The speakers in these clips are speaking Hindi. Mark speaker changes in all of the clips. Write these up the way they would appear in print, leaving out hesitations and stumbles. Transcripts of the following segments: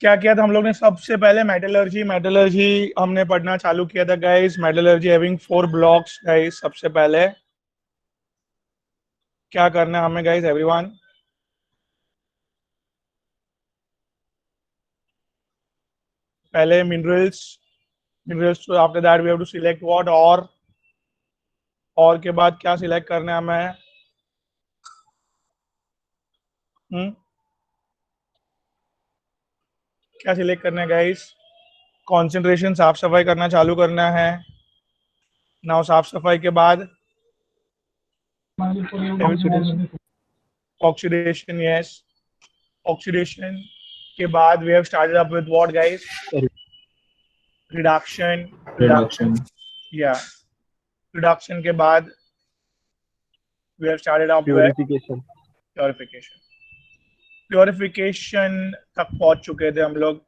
Speaker 1: क्या किया था हम लोग ने? सबसे पहले मेटलर्जी मेटलर्जी हमने पढ़ना चालू किया था guys. Metallurgy having 4 blocks guys. सबसे पहले क्या करना है हमें गाइस एवरीवन? पहले मिनरल्स तो after that we have to select what और के बाद क्या सिलेक्ट करना है हमें? हम्म क्या सिलेक्ट करना है गाइस? कंसंट्रेशन, साफ सफाई करना चालू करना है। नाउ साफ सफाई के बाद
Speaker 2: ऑक्सीडेशन।
Speaker 1: Oxidation, yes. ऑक्सीडेशन के बाद we have started up with what guys? Reduction.
Speaker 2: Reduction.
Speaker 1: या रिडक्शन के बाद we have started up with
Speaker 2: purification.
Speaker 1: Purification. Purification तक पहुंच चुके थे हम लोग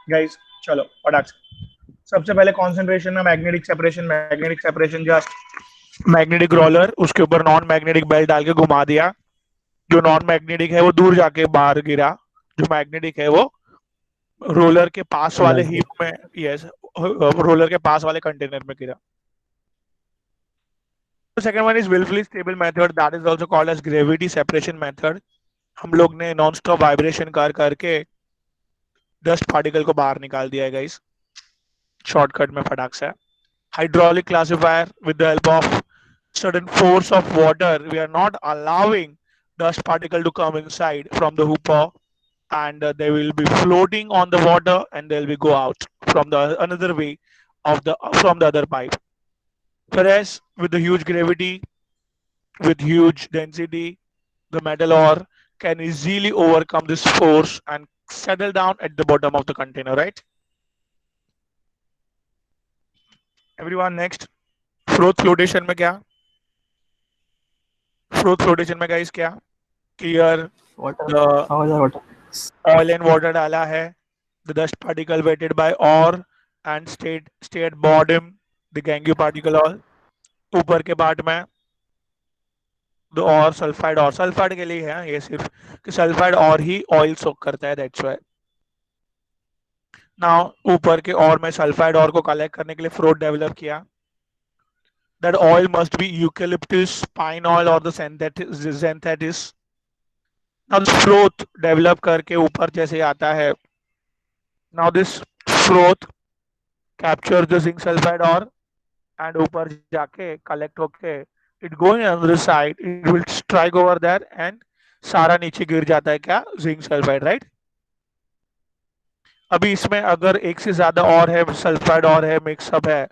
Speaker 1: गाइस। चलो फटाक से सबसे पहले कंसंट्रेशन में magnetic separation just magnetic roller, उसके ऊपर नॉन मैग्नेटिक बेल्ट डाल के घुमा दिया। जो नॉन मैग्नेटिक है वो दूर जाके बाहर गिरा, जो मैग्नेटिक है वो रोलर के पास वाले
Speaker 2: अलग।
Speaker 1: हीप में, यस, रोलर के पास वाले कंटेनर में गिरा। The second one is willfully stable method, that is also called as gravity separation method. हम लोग ने नॉन स्टॉप वाइब्रेशन कर करके डस्ट पार्टिकल को बाहर निकाल दिया है गाइस, शॉर्टकट में फटाक से। Hydraulic classifier, with the help of sudden force of water, we are not allowing dust particle to come inside from the hooper, and they will be floating on the water and they'll be go out from the another way of the from the other pipe. Whereas with the huge gravity, with huge density, the metal ore can easily overcome this force and settle down at the bottom of the container, right? Everyone, next, froth flotation में क्या? फ्रोथ फ्लोटेशन में गाइस क्या? Clear
Speaker 2: water.
Speaker 1: The
Speaker 2: water.
Speaker 1: Oil and water डाला है, the dust particle wetted by और and stay at bottom, the gangue particle all ऊपर के पार्ट में, द और सल्फाइड के लिए है ये सिर्फ, कि सल्फाइड और ही ऑयल सोक करता है, दैट्स व्हाई। नाउ ऊपर के और में सल्फाइड और को कलेक्ट करने के लिए फ्रोथ डेवलप किया। That oil must be eucalyptus pine oil और the synthetis। Now this froth develop करके ऊपर जैसे आता है, now this froth capture the zinc sulphide और एंड ऊपर जाके कलेक्ट होके it going other side, it will strike over there and सारा नीचे गिर जाता है क्या? Zinc sulphide, right. अभी इसमें अगर एक से ज्यादा और है, सल्फाइड और है, मिक्सअप है,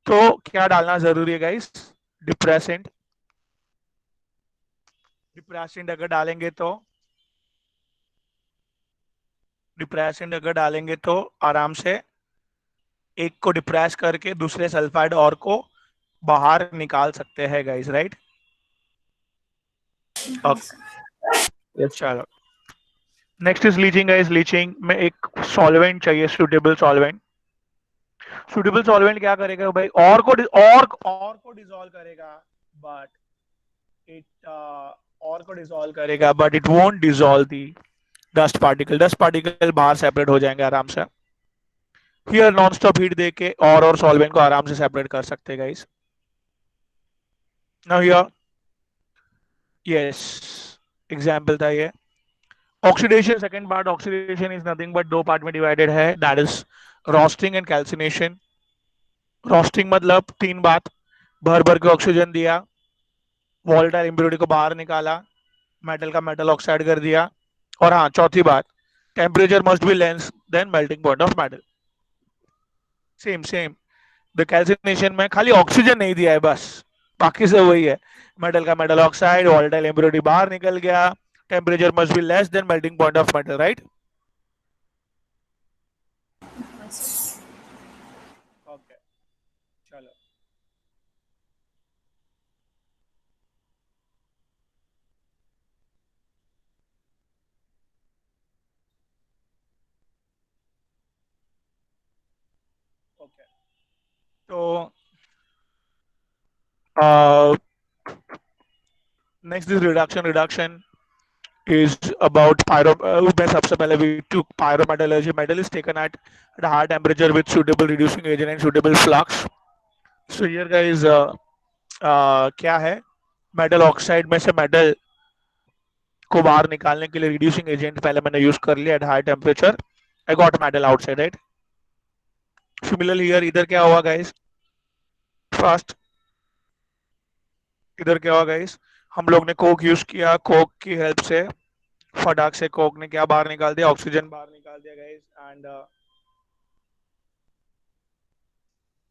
Speaker 1: तो क्या डालना जरूरी है गाइस? डिप्रेसेंट। डिप्रेसेंट अगर डालेंगे तो आराम से एक को डिप्रेस करके दूसरे सल्फाइड और को बाहर निकाल सकते हैं गाइस, राइट।
Speaker 2: Yes sir.
Speaker 1: चलो next is leaching guys. Leaching में एक सॉल्वेंट चाहिए, सूटेबल सॉल्वेंट। सूटेबल सॉल्वेंट क्या करेगा भाई? और को डिसॉल्व करेगा, बट इट और को डिसॉल्व करेगा but it won't dissolve the dust particle बाहर सेपरेट हो जाएंगे आराम से। हियर नॉन स्टॉप हीट देके और सॉल्वेंट को आराम से सेपरेट कर सकते हैं guys. Now here, yes, example था ये। Oxidation, second part oxidation is nothing but दो पार्ट में डिवाइडेड है, that is roasting and calcination. Roasting मतलब तीन बात: भर भर के ऑक्सीजन दिया, वोलेटाइल इम्प्योरिटी को बाहर निकाला, मेटल का मेटल ऑक्साइड कर दिया, और हाँ चौथी बात, temperature must be less than melting point of metal. Same same, the calcination में खाली ऑक्सीजन नहीं दिया है बस, बाकी सब वही है। मेटल का मेटल ऑक्साइड, वोलेटाइल इम्प्योरिटी बाहर निकल गया, temperature must be less than melting point of metal, right. Okay, चलो ओके, तो next is reduction. Reduction is about pyro. मैं सबसे पहले we took pyrometallurgy. Metal is taken at a high temperature with suitable reducing agent and suitable flux. So here guys, क्या है, मेटल ऑक्साइड में से मेटल को बाहर निकालने के लिए रिड्यूसिंग एजेंट पहले मैंने यूज कर लिया at high temperature. I got metal outside, right. Similarly here इधर क्या हुआ गाइस, फर्स्ट इधर क्या हुआ गाइस, हम लोग ने कोक यूज किया, कोक की हेल्प से फटाक से कोक ने क्या बाहर निकाल दिया, ऑक्सीजन बाहर निकाल दिया गाइस. एंड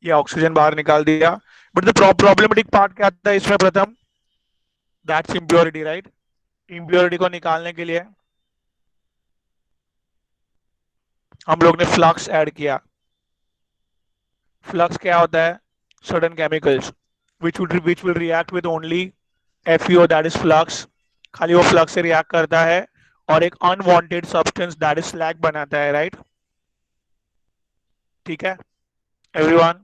Speaker 1: ये ऑक्सीजन बाहर निकाल दिया. बट द प्रॉब्लमेटिक पार्ट क्या था इसमें, प्रथम दैट्स इम्प्योरिटी, राइट. इम्प्योरिटी को निकालने के लिए हम लोग ने फ्लक्स ऐड किया. फ्लक्स क्या होता है, certain chemicals which will react with only FeO, that is flux. खाली वो फ्लक्स से रिएक्ट करता है और एक unwanted substance that is slag बनाता है, राइट. ठीक है एवरीवन.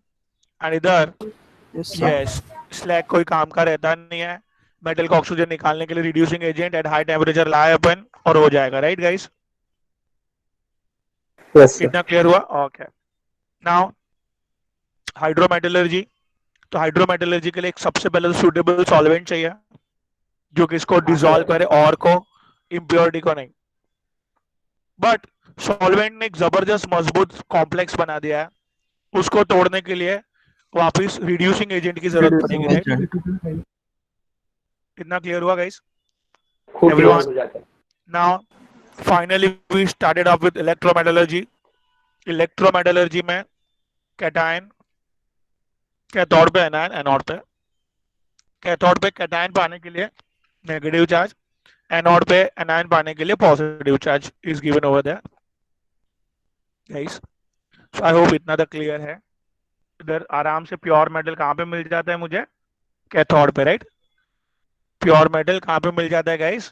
Speaker 1: एंड इधर
Speaker 3: Yes, sir.
Speaker 1: यस, स्लैग कोई काम का रहता नहीं है. मेटल का ऑक्सीजन निकालने के लिए reducing agent at high temperature लाए अपन और हो जाएगा, राइट गाइस.
Speaker 2: Yes, sir.
Speaker 1: इतना क्लियर हुआ. ओके. Now hydrometallurgy. तो हाइड्रोमेटलर्जी के लिए एक सबसे पहले तो सुटेबल सॉल्वेंट चाहिए जो कि इसको डिसॉल्व करे और को, इम्प्योरिटी को नहीं. बट सॉल्वेंट ने एक जबरदस्त मजबूत कॉम्प्लेक्स बना दिया है, उसको तोड़ने के लिए वापस रिड्यूसिंग एजेंट की जरूरत पड़ेगी, राइट. इतना क्लियर हुआ guys everyone. Now finally we started off with electrometallurgy. Electrometallurgy में कैटायन, कैथोड पे एनायन, एनोड पे. कैथोड पे कैटायन पाने के लिए नेगेटिव चार्ज, एनोड पे एनायन पाने के लिए positive charge is given over there guys. So I hope इतना तो क्लियर है. इधर आराम से प्योर मेटल कहाँ पे मिल जाता है मुझे, कैथोड पे, राइट. प्योर मेटल कहाँ पे मिल जाता है गाइस,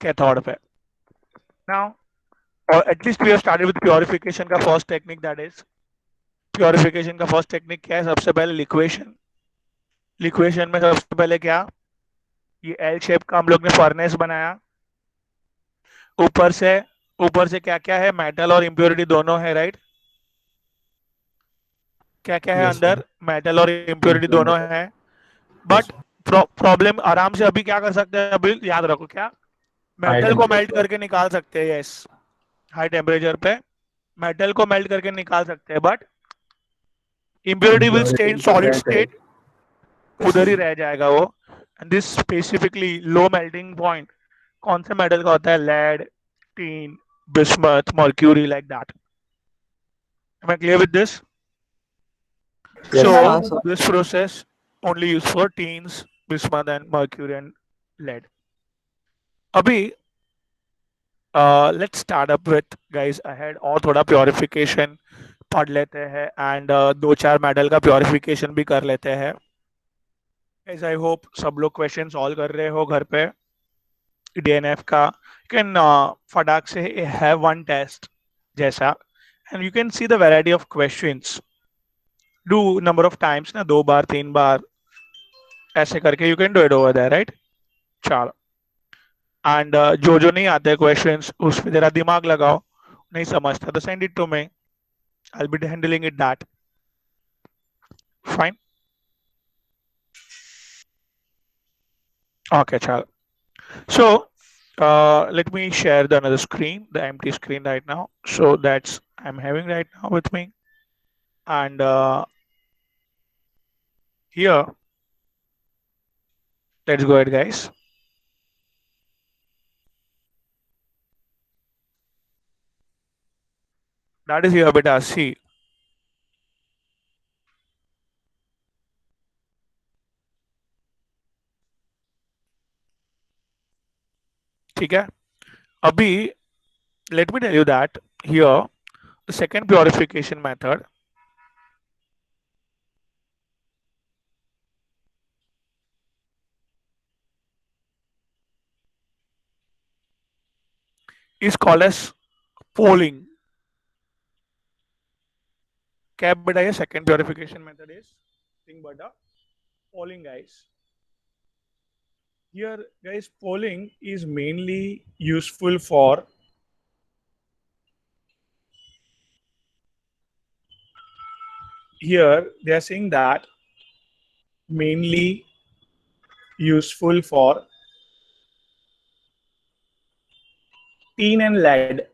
Speaker 1: कैथोड पे. नाउ और at least we have started with purification का first technique, that is purification का फर्स्ट टेक्निक क्या है, सबसे पहले लिक्वेशन. लिक्वेशन में सबसे पहले क्या, ये एल शेप का हम लोग ने फर्नेस बनाया. ऊपर से क्या क्या है, मेटल और इम्प्योरिटी दोनों है, राइट. क्या क्या है
Speaker 2: Yes, sir.
Speaker 1: अंदर, मेटल और इम्प्योरिटी दोनों है. बट प्रॉब्लम आराम से अभी क्या कर सकते हैं, अभी याद रखो क्या, मेटल को मेल्ट करके निकाल सकते हैं. यस, हाई टेम्परेचर पे मेटल को मेल्ट करके निकाल सकते हैं. But impurity will stay in solid state, उधर ही रह जाएगा वो. And this specifically low melting point कौन से मेटल का होता है, lead, tin, bismuth, mercury, like that. Am I clear with this?
Speaker 2: Yes,
Speaker 1: So
Speaker 3: sir.
Speaker 1: this process only used for teens, bismuth and mercury and lead. अभी let's start up with guys ahead और थोड़ा प्योरिफिकेशन पढ़ लेते हैं एंड दो चार मेटल का प्योरिफिकेशन भी कर लेते हैं. guys I hope सब लोग क्वेश्चन सॉल्व कर रहे हो घर पे. डीएनएफ का कैन फटाक से हैव वन टेस्ट जैसा and you can see the variety of questions. Do number of times ना, 2 बार 3 बार ऐसे करके you can do it over there, right. चलो. एंड जो नहीं आते क्वेश्चंस उस पे जरा दिमाग लगाओ, नहीं समझता तो send it to me, I will be handling it that. Fine. Okay चलो. So let me share the another screen, the empty screen right now. So that's I'm having right now with me. And here, let's go ahead, guys. That is here, beta. See, ठीक है. अभी let me tell you that here the second purification method is called as polling. क्या बेटा ये second purification method is nothing but a polling, guys. Here, guys, polling is mainly useful for here they are saying that mainly useful for tin and lead.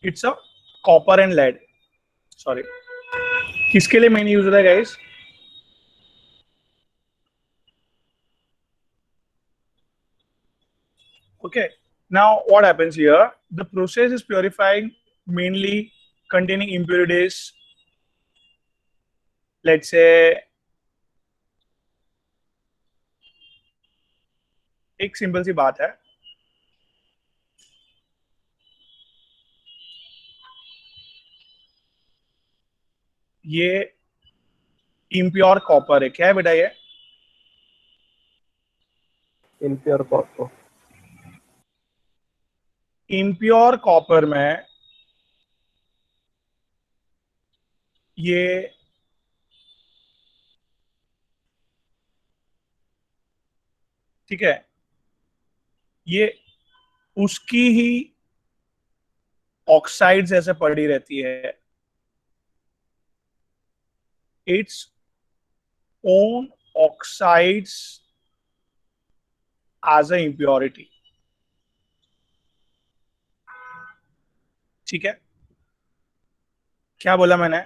Speaker 1: It's a copper and lead. Sorry. किसके लिए मेन यूज होता है guys? Okay. Now what happens here? The process is purifying mainly containing impurities. Let's say एक सिंपल सी बात है, ये इम्प्योर कॉपर है. क्या है बेटा ये?
Speaker 2: impure copper.
Speaker 1: इम्प्योर कॉपर में ये ठीक है, ये उसकी ही ऑक्साइड्स ऐसे पड़ी रहती है. Its own oxides as a impurity. ठीक है, क्या बोला मैंने?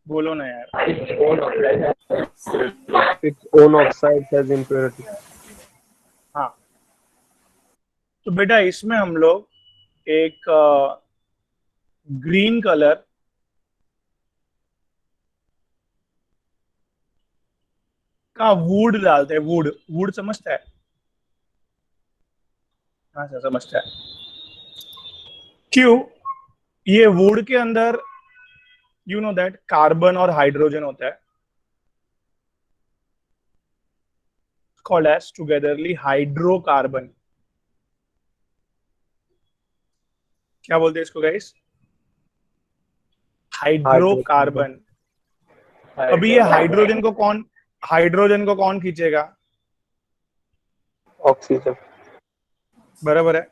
Speaker 1: बोलो ना यार.
Speaker 2: Its own oxides has impurity.
Speaker 1: हाँ, तो बेटा इसमें हम लोग एक ग्रीन कलर का वुड डालते हैं. वुड, वुड समझता है? हाँ सर समझता है. क्यों? ये वुड के अंदर यू नो दैट कार्बन और हाइड्रोजन होता है, called as togetherly हाइड्रोकार्बन. क्या बोलते हैं इसको गाइस? हाइड्रोकार्बन. अभी ये हाइड्रोजन को कौन खींचेगा?
Speaker 2: Oxygen.
Speaker 1: बराबर है.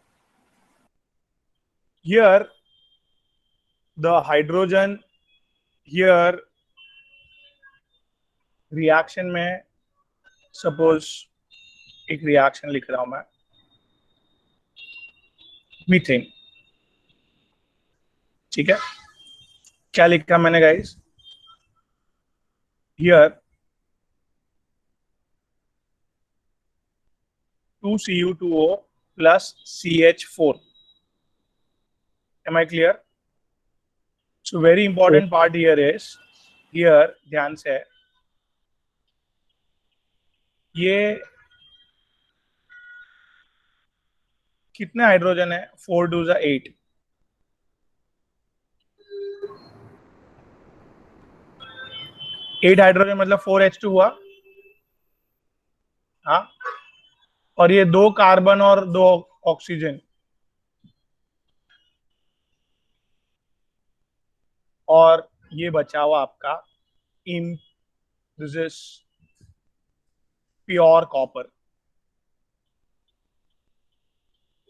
Speaker 1: Here the hydrogen here reaction में, सपोज एक रिएक्शन लिख रहा हूं मैं, मीथेन. ठीक है, क्या लिखा मैंने guys? Here 2Cu2O plus CH4. Am I clear? So very important part here is, here ध्यान से, ये कितने हाइड्रोजन है? 4 2 8. 8 हाइड्रोजन मतलब 4H2 हुआ. हाँ, और ये 2 कार्बन और 2 ऑक्सीजन, और ये बचा हुआ आपका in this is pure copper.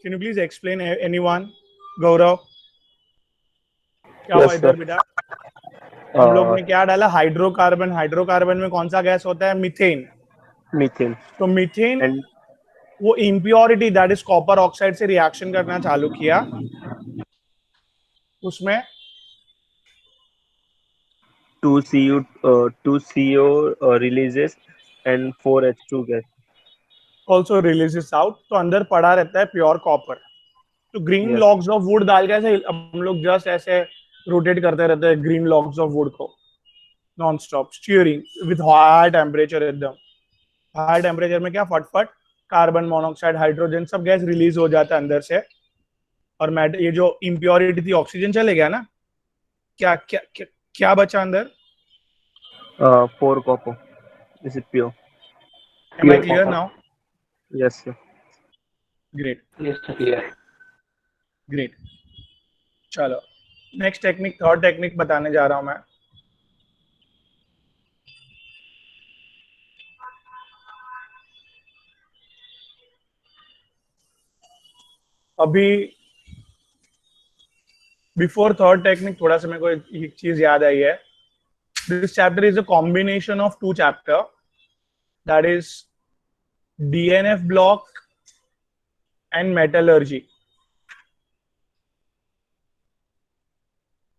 Speaker 1: Can you please explain anyone? Gaurav, क्या हुआ इधर बेटा? हम लोग ने क्या डाला? हाइड्रोकार्बन. हाइड्रोकार्बन में कौन सा गैस होता है? मीथेन.
Speaker 2: Methane.
Speaker 1: तो मीथेन
Speaker 2: And
Speaker 1: वो impurity that is copper oxide से रिएक्शन करना चालू किया, उसमें
Speaker 2: 2CO releases and 4H2 gas.
Speaker 1: Also releases out. तो अंदर पड़ा रहता है प्योर कॉपर. तो green
Speaker 2: Yes.
Speaker 1: Logs of would डाल के ऐसे हम लोग जस्ट ऐसे रोटेट करते रहते हैं ग्रीन लॉग्स ऑफ वुड को, non stop steering with high temperature. एकदम हाई टेम्परेचर में क्या फटफट कार्बन मोनोऑक्साइड हाइड्रोजन सब गैस रिलीज हो जाता है अंदर से, और ये जो इम्प्योरिटी थी ऑक्सीजन चले गया ना. क्या क्या क्या, क्या बचा अंदर?
Speaker 2: 4 copper. This is pure.
Speaker 1: Am I
Speaker 2: Pure
Speaker 1: clear
Speaker 2: copper.
Speaker 1: now?
Speaker 2: Yes, sir.
Speaker 1: Great.
Speaker 2: Yes, sir. Clear.
Speaker 1: Great. चलो नेक्स्ट टेक्निक, थर्ड टेक्निक बताने जा रहा हूं मैं। अभी बिफोर थर्ड टेक्निक थोड़ा सा मेरे को एक चीज याद आई है। This chapter is a combination of two chapter, that is DNF block and metallurgy.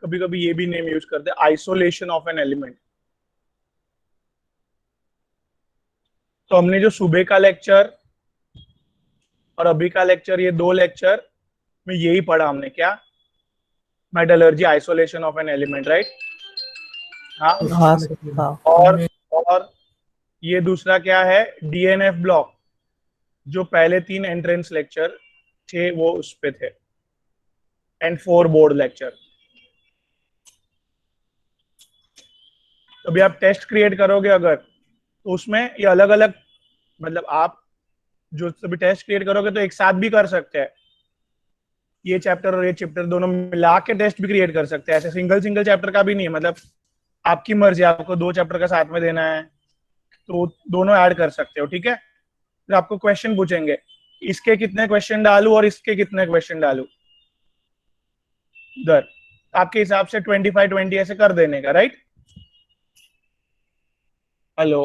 Speaker 1: कभी कभी ये भी नेम यूज करते हैं, आइसोलेशन ऑफ एन एलिमेंट। तो हमने जो सुबह का लेक्चर और अभी का लेक्चर, ये दो लेक्चर में यही पढ़ा हमने, क्या? Metallurgy, isolation of an element, right? हाँ।
Speaker 3: हाँ सर, हाँ।
Speaker 1: और ये दूसरा क्या है? DNF block. जो पहले 3 एंट्रेंस लेक्चर थे वो उस पे थे, एंड 4 बोर्ड लेक्चर। अभी आप टेस्ट क्रिएट करोगे अगर, तो उसमें ये अलग अलग, मतलब आप जो सभी टेस्ट क्रिएट करोगे तो एक साथ भी कर सकते हैं। ये चैप्टर और ये चैप्टर दोनों मिला के टेस्ट भी क्रिएट कर सकते हैं। ऐसे सिंगल सिंगल चैप्टर का भी नहीं है, मतलब आपकी मर्जी, आपको 2 चैप्टर का साथ में देना है तो दोनों ऐड कर सकते हो, ठीक है? फिर आपको क्वेश्चन पूछेंगे, इसके कितने क्वेश्चन डालू और इसके कितने क्वेश्चन डालू इधर, आपके हिसाब से 25-20 ऐसे कर देने का, राइट? हेलो,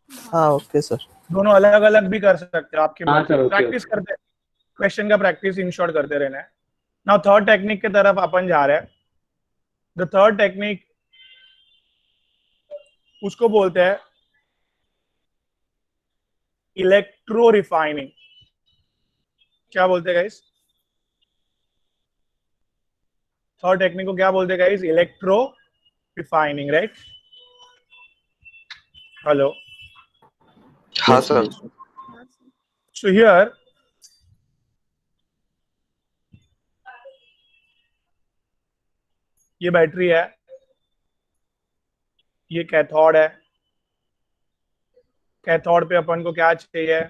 Speaker 3: हाँ ओके सर।
Speaker 1: दोनों अलग अलग भी कर सकते हो, आपकी
Speaker 4: हाँ
Speaker 1: मर्जी।
Speaker 4: सर, ओके
Speaker 1: प्रैक्टिस करते, क्वेश्चन का प्रैक्टिस इन शॉर्ट करते रहना है। नाउ थर्ड टेक्निक की तरफ अपन जा रहे हैं। द थर्ड टेक्निक, उसको बोलते हैं इलेक्ट्रो रिफाइनिंग। क्या बोलते हैं गाइस? थर्ड टेक्निक को क्या बोलते हैं guys? Electro refining, right? Hello.
Speaker 5: हाँ सर।
Speaker 1: सो हियर ये बैटरी है, ये कैथोड है। कैथोड पे अपन को क्या चाहिए?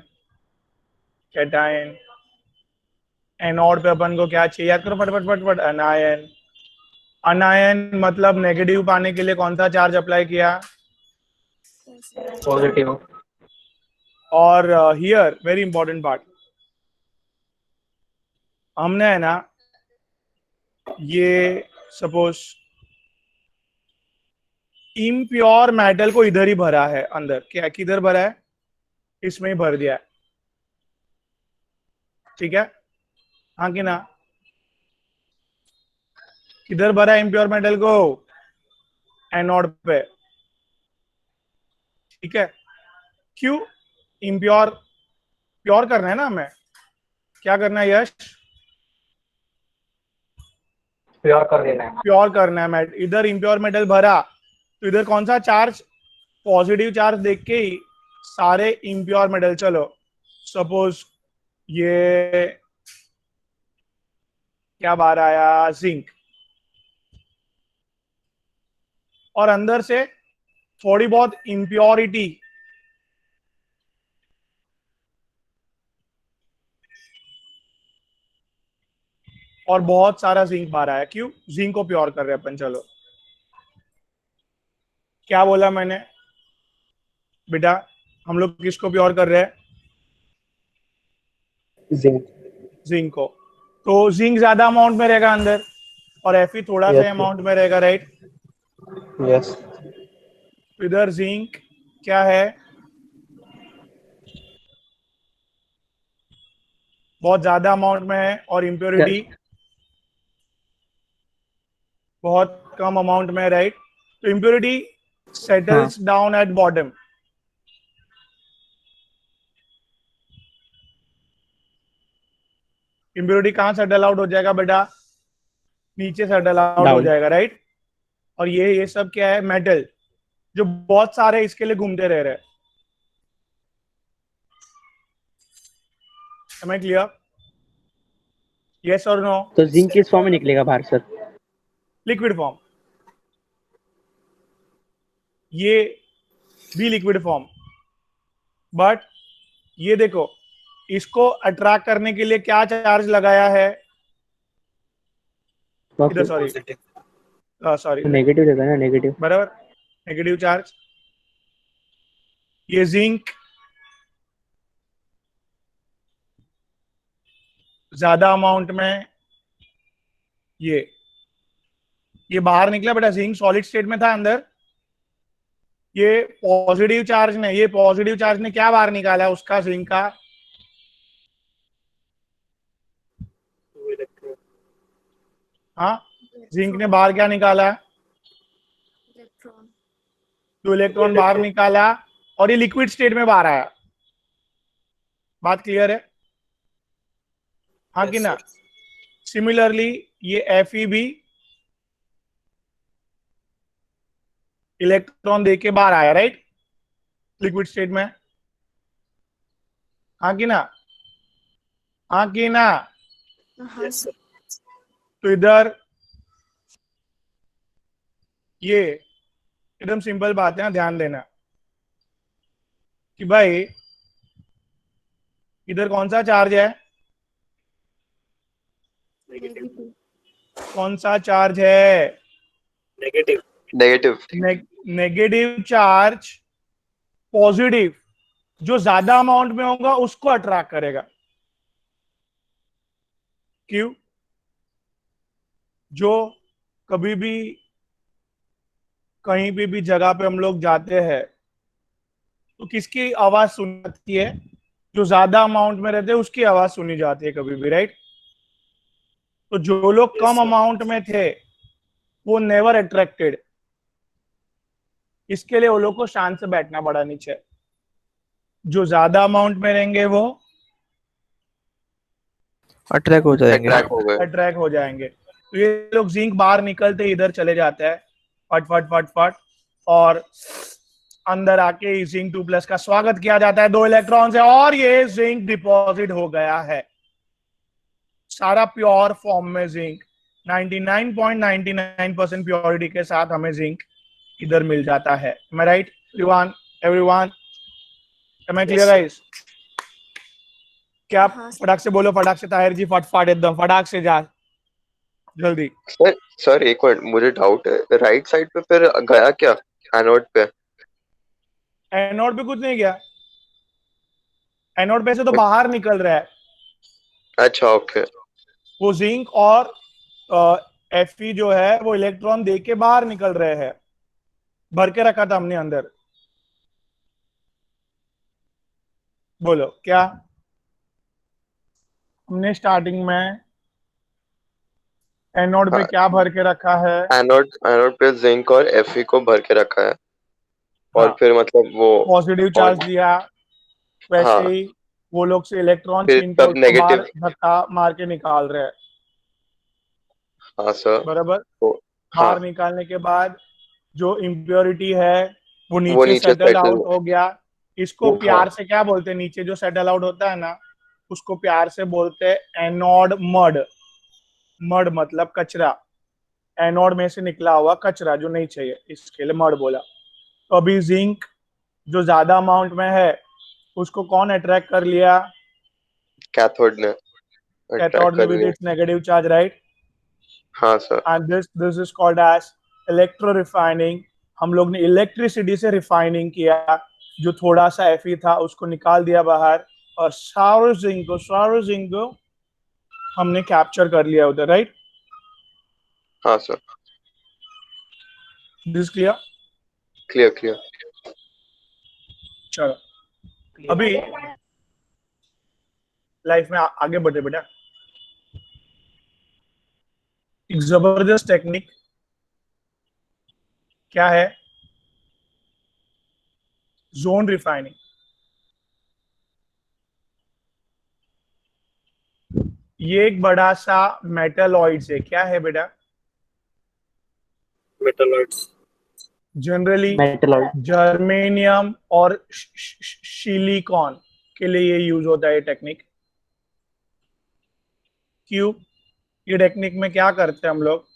Speaker 1: कैटायन। एनोड पे अपन को क्या चाहिए? याद करो फटफट फटफट, अनायन। अनायन मतलब नेगेटिव पाने के लिए कौन सा चार्ज अप्लाई किया?
Speaker 4: पॉजिटिव।
Speaker 1: और हियर वेरी इंपॉर्टेंट पार्ट, हमने है ना, ये सपोज इम्प्योर मेटल को इधर ही भरा है अंदर, क्या किधर भरा है? इसमें ही भर दिया है, ठीक है? हाँ कि ना? किधर भरा है इम्प्योर मेटल को? एनोड पे, ठीक है? क्यों? इम्प्योर, प्योर करना है ना हमें। क्या करना है यश?
Speaker 4: प्योर कर देना है।
Speaker 1: प्योर करना है। इधर इम्प्योर मेटल भरा तो इधर कौन सा चार्ज? पॉजिटिव चार्ज देख के ही सारे इम्प्योर मेटल, चलो सपोज ये क्या बाहर आया? जिंक। और अंदर से थोड़ी बहुत इम्प्योरिटी, और बहुत सारा जिंक बाहर आया। क्यों? जिंक को प्योर कर रहे हैं अपन। चलो, क्या बोला मैंने बेटा? हम लोग किसको प्योर कर रहे हैं?
Speaker 2: जिंक।
Speaker 1: जिंक को। तो जिंक ज्यादा अमाउंट में रहेगा अंदर, और एफी थोड़ा
Speaker 2: Yes,
Speaker 1: सा अमाउंट में रहेगा, राइट?
Speaker 2: यस।
Speaker 1: इधर जिंक क्या है? बहुत ज्यादा अमाउंट में है, और इम्प्योरिटी बहुत कम अमाउंट में, राइट? तो impurity settles down at bottom. Impurity कहां सेटल आउट हो जाएगा बेटा? नीचे सेटल आउट हो जाएगा, राइट? और ये सब क्या है? मेटल, जो बहुत सारे इसके लिए घूमते रह रहे हैं। Am I clear? Yes or no?
Speaker 6: तो जिंक किस फॉर्म में निकलेगा बाहर सर?
Speaker 1: Liquid form. ये भी लिक्विड फॉर्म, बट ये देखो, इसको अट्रैक्ट करने के लिए क्या चार्ज लगाया है? इधर सॉरी सॉरी
Speaker 6: नेगेटिव देता है ना, नेगेटिव।
Speaker 1: बराबर, नेगेटिव चार्ज। ये जिंक ज्यादा अमाउंट में, ये बाहर निकला बेटा, जिंक सॉलिड स्टेट में था अंदर, ये पॉजिटिव चार्ज ने, ये पॉजिटिव चार्ज ने क्या बाहर निकाला उसका, जिंक का, हाँ जिंक ने बाहर क्या निकाला,
Speaker 7: इलेक्ट्रॉन।
Speaker 1: 2 इलेक्ट्रॉन बाहर निकाला, और ये लिक्विड स्टेट में बाहर आया। बात क्लियर है, हाँ कि ना। सिमिलरली ये Fe भी इलेक्ट्रॉन देके बाहर आया, राइट, लिक्विड स्टेट में, हाँ कि ना, हाँ कि ना।
Speaker 7: हाँ सर।
Speaker 1: तो इधर ये एकदम सिंपल बात है ना, ध्यान देना कि भाई इधर कौन सा चार्ज है,
Speaker 7: नेगेटिव।
Speaker 1: कौन सा चार्ज है,
Speaker 5: नेगेटिव।
Speaker 1: नेगेटिव चार्ज पॉजिटिव जो ज्यादा अमाउंट में होगा उसको अट्रैक्ट करेगा। क्यों? जो कभी भी कहीं भी जगह पे हम लोग जाते हैं तो किसकी आवाज सुनी जाती है, जो ज्यादा अमाउंट में रहते हैं उसकी आवाज सुनी जाती है कभी भी, राइट। तो जो लोग कम अमाउंट में थे वो नेवर अट्रैक्टेड, इसके लिए वो लोग को शांत से बैठना पड़ा नीचे। जो ज्यादा अमाउंट में रहेंगे वो
Speaker 3: अट्रैक्ट हो जाएंगे।
Speaker 5: अट्रैक्ट हो गए।
Speaker 1: अट्रैक्ट हो जाएंगे। तो ये लोग जिंक बाहर निकलते इधर चले जाते हैं, फट फट फट फट, और अंदर आके जिंक 2+ का स्वागत किया जाता है 2 इलेक्ट्रॉन से, और ये जिंक डिपॉजिट हो गया है सारा प्योर फॉर्म में। जिंक 99.99% प्योरिटी के साथ हमें जिंक इधर मिल जाता है। मैं right everyone, am I clear guys? क्या
Speaker 7: हाँ सर।
Speaker 1: फटाक से बोलो, फटाक से ताहिर जी, फटफट एकदम फटाक से जा जल्दी।
Speaker 5: सर एक मिनट, मुझे डाउट है, राइट साइड पे फिर गया क्या, एनोड पे?
Speaker 1: एनोड पे कुछ नहीं गया, एनोड पे से तो बाहर निकल रहा है
Speaker 5: अच्छा ओके।
Speaker 1: वो जिंक, और Fe जो है वो इलेक्ट्रॉन दे के बाहर निकल रहे हैं, भर के रखा था हमने अंदर। बोलो क्या हमने स्टार्टिंग में एनोड पे
Speaker 5: हाँ,
Speaker 1: क्या भर के रखा है?
Speaker 5: एनोड पे जिंक और Fe को भर के रखा है, और
Speaker 1: हाँ,
Speaker 5: फिर मतलब वो
Speaker 1: पॉजिटिव
Speaker 5: और
Speaker 1: चार्ज दिया, वैसे
Speaker 5: हाँ,
Speaker 1: ही वो लोग से इलेक्ट्रॉन
Speaker 5: फिर
Speaker 1: छीन के
Speaker 5: तब
Speaker 1: उसको बाहर
Speaker 5: नेगेटिव।
Speaker 1: धक्का मार के निकाल रहे हैं,
Speaker 5: हाँ सर।
Speaker 1: बराबर।
Speaker 5: तो हाँ,
Speaker 1: बाहर निकालने के बाद जो इम्प्योरिटी है वो
Speaker 5: वो
Speaker 1: नीचे
Speaker 5: नीचे
Speaker 1: सेटल
Speaker 5: सेटल।
Speaker 1: आउट हो गया। इसको
Speaker 5: हाँ
Speaker 1: प्यार से क्या बोलते हैं, नीचे जो सेटल आउट होता है ना, उसको प्यार से बोलते हैं एनोड मड। मड मतलब कचरा, एनोड में से निकला हुआ कचरा जो नहीं चाहिए, इसके लिए मड बोला। तो अभी जिंक जो ज्यादा अमाउंट में है उसको कौन अट्रैक्ट कर लिया?
Speaker 5: कैथोड ने अट्रैक्ट
Speaker 1: कैथोड ने
Speaker 5: कर
Speaker 1: विद
Speaker 5: लिया।
Speaker 1: It's negative charge, right.
Speaker 5: हाँ sir.
Speaker 1: And this is called as electro refining. हम लोग ने इलेक्ट्रिसिटी से रिफाइनिंग किया, जो थोड़ा सा Fe था उसको निकाल दिया बाहर, और सारे जिंक को हमने कैप्चर कर लिया उधर, राइट।
Speaker 5: हाँ sir.
Speaker 1: This clear?
Speaker 5: Clear clear.
Speaker 1: चलो अभी लाइफ में आगे बढ़े बेटा। एक जबरदस्त टेक्निक क्या है? Zone refining. ये एक बड़ा सा मेटलॉइड है, क्या है बेटा?
Speaker 2: मेटलॉइड्स।
Speaker 1: Generally
Speaker 6: metalloid.
Speaker 1: जर्मेनियम और सिलिकॉन के लिए ये यूज होता है ये टेक्निक। क्यों? ये टेक्निक में क्या करते हैं हम लोग?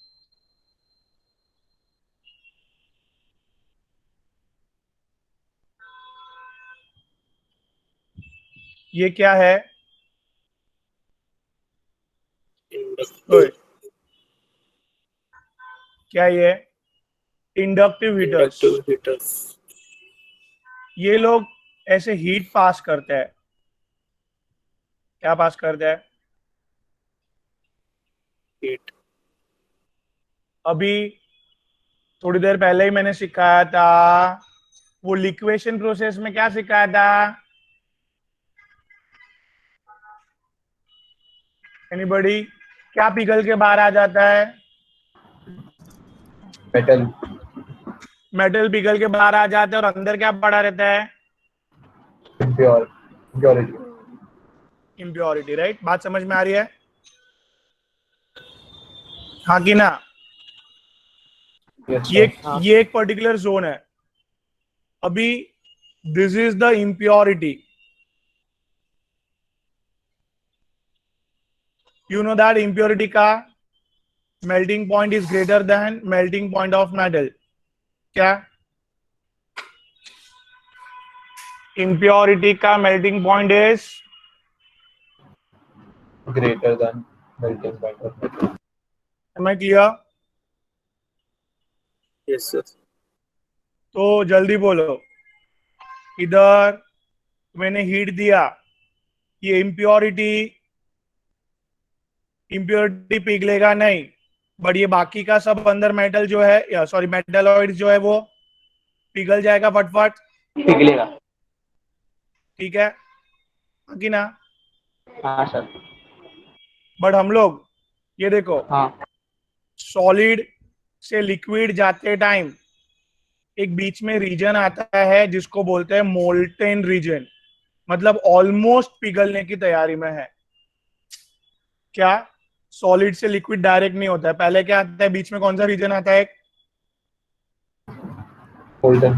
Speaker 1: ये क्या है? ओए, क्या ये इंडक्टिव हीटर्स। ये लोग ऐसे हीट पास करते हैं। क्या पास करते हैं? हीट। अभी थोड़ी देर पहले ही मैंने सिखाया था, वो लिक्वेशन प्रोसेस में क्या सिखाया था? एनीबॉडी? क्या पिघल के बाहर आ जाता है?
Speaker 2: मेटल।
Speaker 1: मेटल पिघल के बाहर आ जाता है और अंदर क्या पड़ा रहता है?
Speaker 2: इम्प्योरिटी।
Speaker 1: Impurity, right? बात समझ में आ रही है? हाँ कि ना?
Speaker 2: Yes,
Speaker 1: ये
Speaker 2: sir.
Speaker 1: ये एक पर्टिकुलर जोन है। अभी this is the impurity. You know that impurity का melting point is greater than melting point of metal. क्या? इम्प्योरिटी का melting point is
Speaker 2: Greater than melting point of metal.
Speaker 1: Am I clear?
Speaker 3: Yes, sir.
Speaker 1: तो जल्दी बोलो। इधर मैंने हीट दिया, ये इम्प्योरिटी पिघलेगा नहीं, बट ये बाकी का सब अंदर मेटल जो है, या सॉरी मेटलॉइड जो है वो पिघल जाएगा फटफट।
Speaker 6: पिघलेगा।
Speaker 1: ठीक है कि ना?
Speaker 6: हाँ सर।
Speaker 1: बट हम लोग ये देखो,
Speaker 6: हाँ
Speaker 1: सॉलिड से लिक्विड जाते टाइम एक बीच में रीजन आता है जिसको बोलते हैं मोल्टेन रीजन, मतलब ऑलमोस्ट पिघलने की तैयारी में है। क्या? सॉलिड से लिक्विड डायरेक्ट नहीं होता है, पहले क्या आता है बीच में? कौन सा रीजन आता है?
Speaker 2: Molten.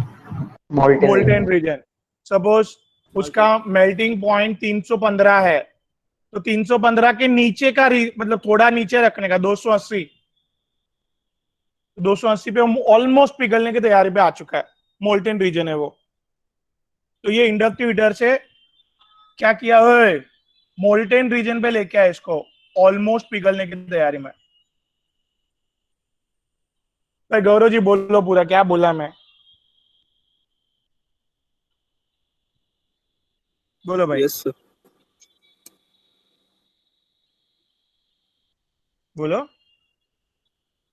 Speaker 1: Molten region. सपोज उसका मेल्टिंग पॉइंट 315 है, तो 315 के नीचे का मतलब थोड़ा नीचे रखने का 280 पे ऑलमोस्ट पिघलने की तैयारी पे आ चुका है, मोल्टेन रीजन है वो। तो ये इंडक्टिव हीटर से क्या किया है? मोल्टेन रीजन पे लेके आया इसको, ऑलमोस्ट पिघलने की तैयारी में। भाई गौरव जी बोलो पूरा, क्या बोला मैं? बोलो भाई।
Speaker 3: Yes, sir.
Speaker 1: बोलो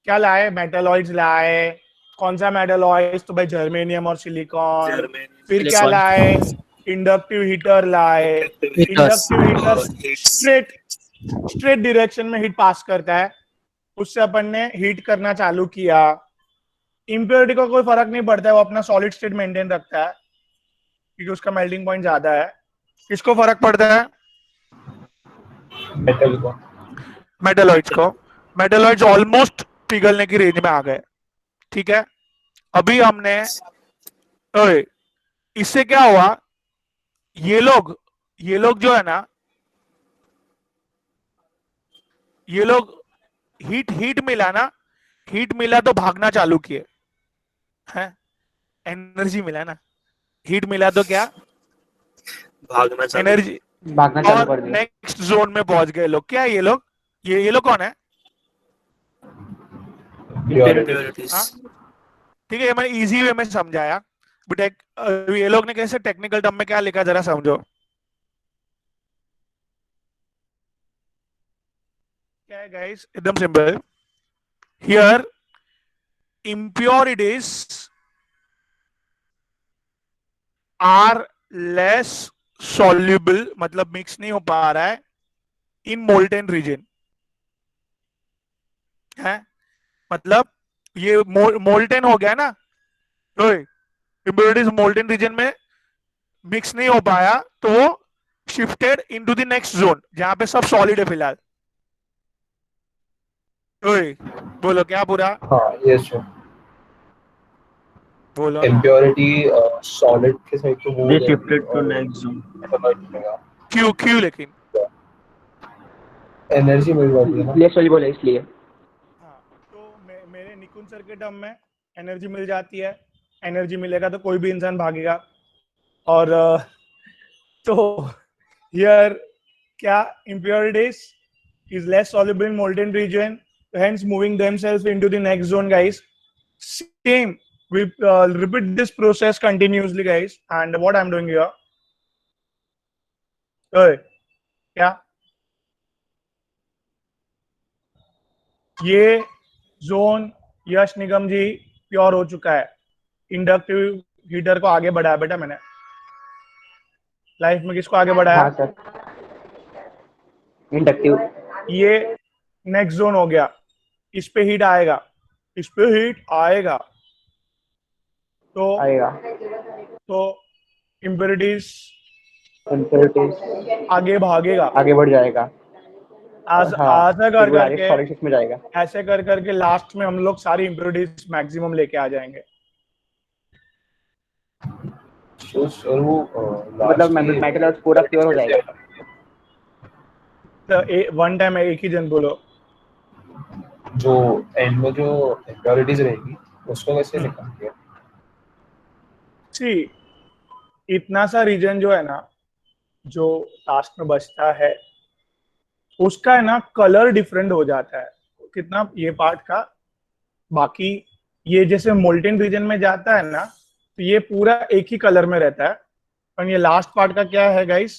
Speaker 1: क्या लाए? मेटलॉइड्स लाए। कौन सा मेटलॉइड्स? तो भाई जर्मेनियम और सिलिकॉन। फिर क्या
Speaker 3: Silicon.
Speaker 1: लाए? इंडक्टिव हीटर लाए। इंडक्टिव हीटर स्ट्रेट डायरेक्शन में हीट पास करता है, उससे अपन ने हीट करना चालू किया। इम्प्योरिटी को कोई फर्क नहीं पड़ता है, वो अपना सॉलिड स्टेट मेंटेन रखता है क्योंकि उसका मेल्टिंग पॉइंट ज्यादा है। किसको फर्क पड़ता है?
Speaker 2: मेटल को।
Speaker 1: मेटलॉइड्स को। मेटलॉइड्स ऑलमोस्ट पिघलने की रेंज में आ गए। ठीक है, अभी हमने ओए, इससे क्या हुआ? ये लोग जो है ना, ये लोग हीट मिला ना, हीट मिला तो भागना चालू किए हैं। एनर्जी मिला ना, हीट मिला तो क्या?
Speaker 3: भागना चालू।
Speaker 1: एनर्जी।
Speaker 6: भागना चालू
Speaker 1: और
Speaker 6: कर दिया।
Speaker 1: नेक्स्ट जोन में पहुंच गए लोग। क्या ये लोग? ये लोग कौन है?
Speaker 2: Purity.
Speaker 3: Impurities.
Speaker 1: हाँ ठीक है, ये मैंने इजी वे में समझाया, बट ये लोग ने कैसे टेक्निकल टर्म में क्या लिखा जरा समझो। क्या है गाइस? एकदम simple. Here impurities are less soluble, मतलब मिक्स नहीं हो पा रहा है इन मोल्टेन रीजन है। मतलब ये मोल्टेन हो गया ना, तो इम्प्योरिटीज मोल्टेन रीजन में मिक्स नहीं हो पाया, तो वो shifted into the next zone जहां पे सब सॉलिड है फिलहाल। ओए बोलो क्या पूरा?
Speaker 2: हाँ, yes sir.
Speaker 1: बोलो ना।
Speaker 2: Impurity solid के साइड को move हो
Speaker 6: They
Speaker 2: जाएगी
Speaker 6: shifted to
Speaker 2: और
Speaker 6: next zone.
Speaker 2: metalloid मिलेगा।
Speaker 1: क्यों लेकिन?
Speaker 2: एनर्जी मिल जाती है ना।
Speaker 6: लेस सॉल्युबल है इसलिए।
Speaker 1: हाँ, तो मेरे निकुंज सर के टर्म में एनर्जी मिल जाती है। एनर्जी मिलेगा तो कोई भी इंसान भागेगा। और तो हियर क्या? impurities is less soluble in molten region hence moving themselves into the next zone, guys. Same, we repeat this process continuously, guys. And what I'm doing here, क्या ये जोन यश निगम जी प्योर हो चुका है। इंडक्टिव हीटर को आगे बढ़ाया बेटा मैंने लाइफ में। किसको आगे बढ़ाया?
Speaker 6: हाँ सर, इंडक्टिव।
Speaker 1: ये नेक्स्ट जोन हो गया। इस पे हीट आएगा, इस पे हीट आएगा तो
Speaker 6: आएगा
Speaker 1: इम्प्योरिटीज
Speaker 6: इम्प्योरिटीज
Speaker 1: आगे भागेगा।
Speaker 6: आगे बढ़ जाएगा।
Speaker 1: ऐसा कर करके
Speaker 6: सॉलिड स्टेट में जाएगा।
Speaker 1: ऐसे कर करके लास्ट में हम लोग सारी इम्प्योरिटीज मैक्सिमम लेके आ जाएंगे।
Speaker 2: तो सर वो
Speaker 6: मतलब मेटल पूरा प्योर हो जाएगा।
Speaker 1: तो वन टाइम एक ही जन बोलो।
Speaker 2: जो एंड में जो इम्प्योरिटीज रहेगी उसको कैसे निकालेंगे?
Speaker 1: सी इतना सा रीजन जो है ना, जो लास्ट में बचता है, उसका है ना कलर डिफरेंट हो जाता है। कितना ये पार्ट का, बाकी ये जैसे मोल्टेन रीजन में जाता है ना, तो ये पूरा एक ही कलर में रहता है। और ये लास्ट पार्ट का क्या है गाइस?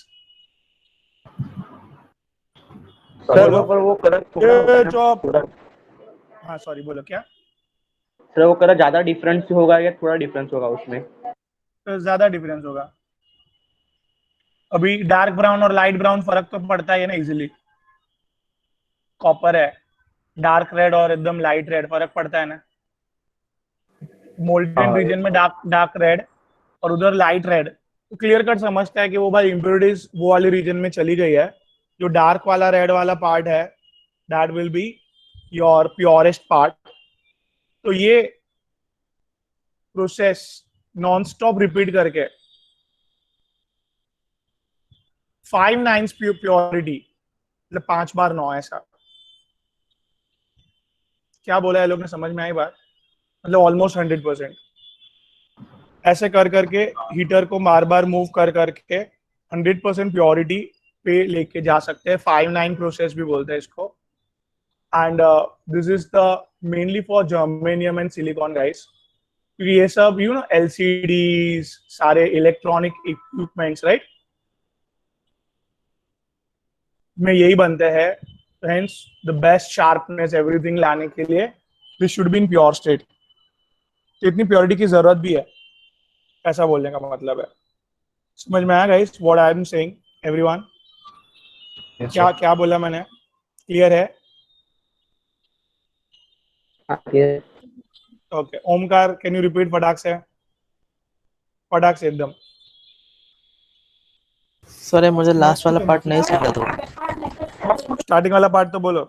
Speaker 6: सर वो कलर
Speaker 1: जो हाँ सॉरी बोलो क्या?
Speaker 6: सर वो कलर ज्यादा डिफरेंस होगा या थोड़ा डिफरेंस होगा उसमें?
Speaker 1: तो ज्यादा डिफरेंस होगा। अभी डार्क ब्राउन और लाइट ब्राउन फर्क तो पड़ता है ना इजीली। कॉपर है, डार्क रेड और एकदम लाइट रेड फर्क पड़ता है ना। मोल्टेन रीजन में डार्क रेड और उधर लाइट रेड, तो क्लियर कट समझता है कि वो भाई इम्प्योरिटीज वो वाली रीजन में चली गई है। जो डार्क वाला रेड वाला पार्ट है, that will be your purest part. तो ये प्रोसेस नॉन स्टॉप रिपीट करके 5 9 प्योरिटी, मतलब 5 बार 9, ऐसा क्या बोला है लोग ने, समझ में आई बात? मतलब ऑलमोस्ट 100%। ऐसे कर करके हीटर को बार बार मूव कर करके 100% प्योरिटी पे लेके जा सकते हैं। 5 9 प्रोसेस भी बोलते हैं इसको। And this is the mainly for germanium and silicon guys, क्योंकि ये सब यू नो एलसीडीज, सारे इलेक्ट्रॉनिक इक्विपमेंट्स राइट में यही बनते हैं। Hence the best sharpness everything लाने के लिए this should be in pure state. तो इतनी प्योरिटी की जरूरत भी है, ऐसा बोलने का मतलब है। समझ में आया guys what I am saying everyone? क्या क्या बोला मैंने? क्लियर है? Okay Omkar, can you repeat फटाक से एकदम।
Speaker 8: सर मुझे लास्ट वाला पार्ट नहीं समझा तो।
Speaker 1: स्टार्टिंग वाला पार्ट तो बोलो।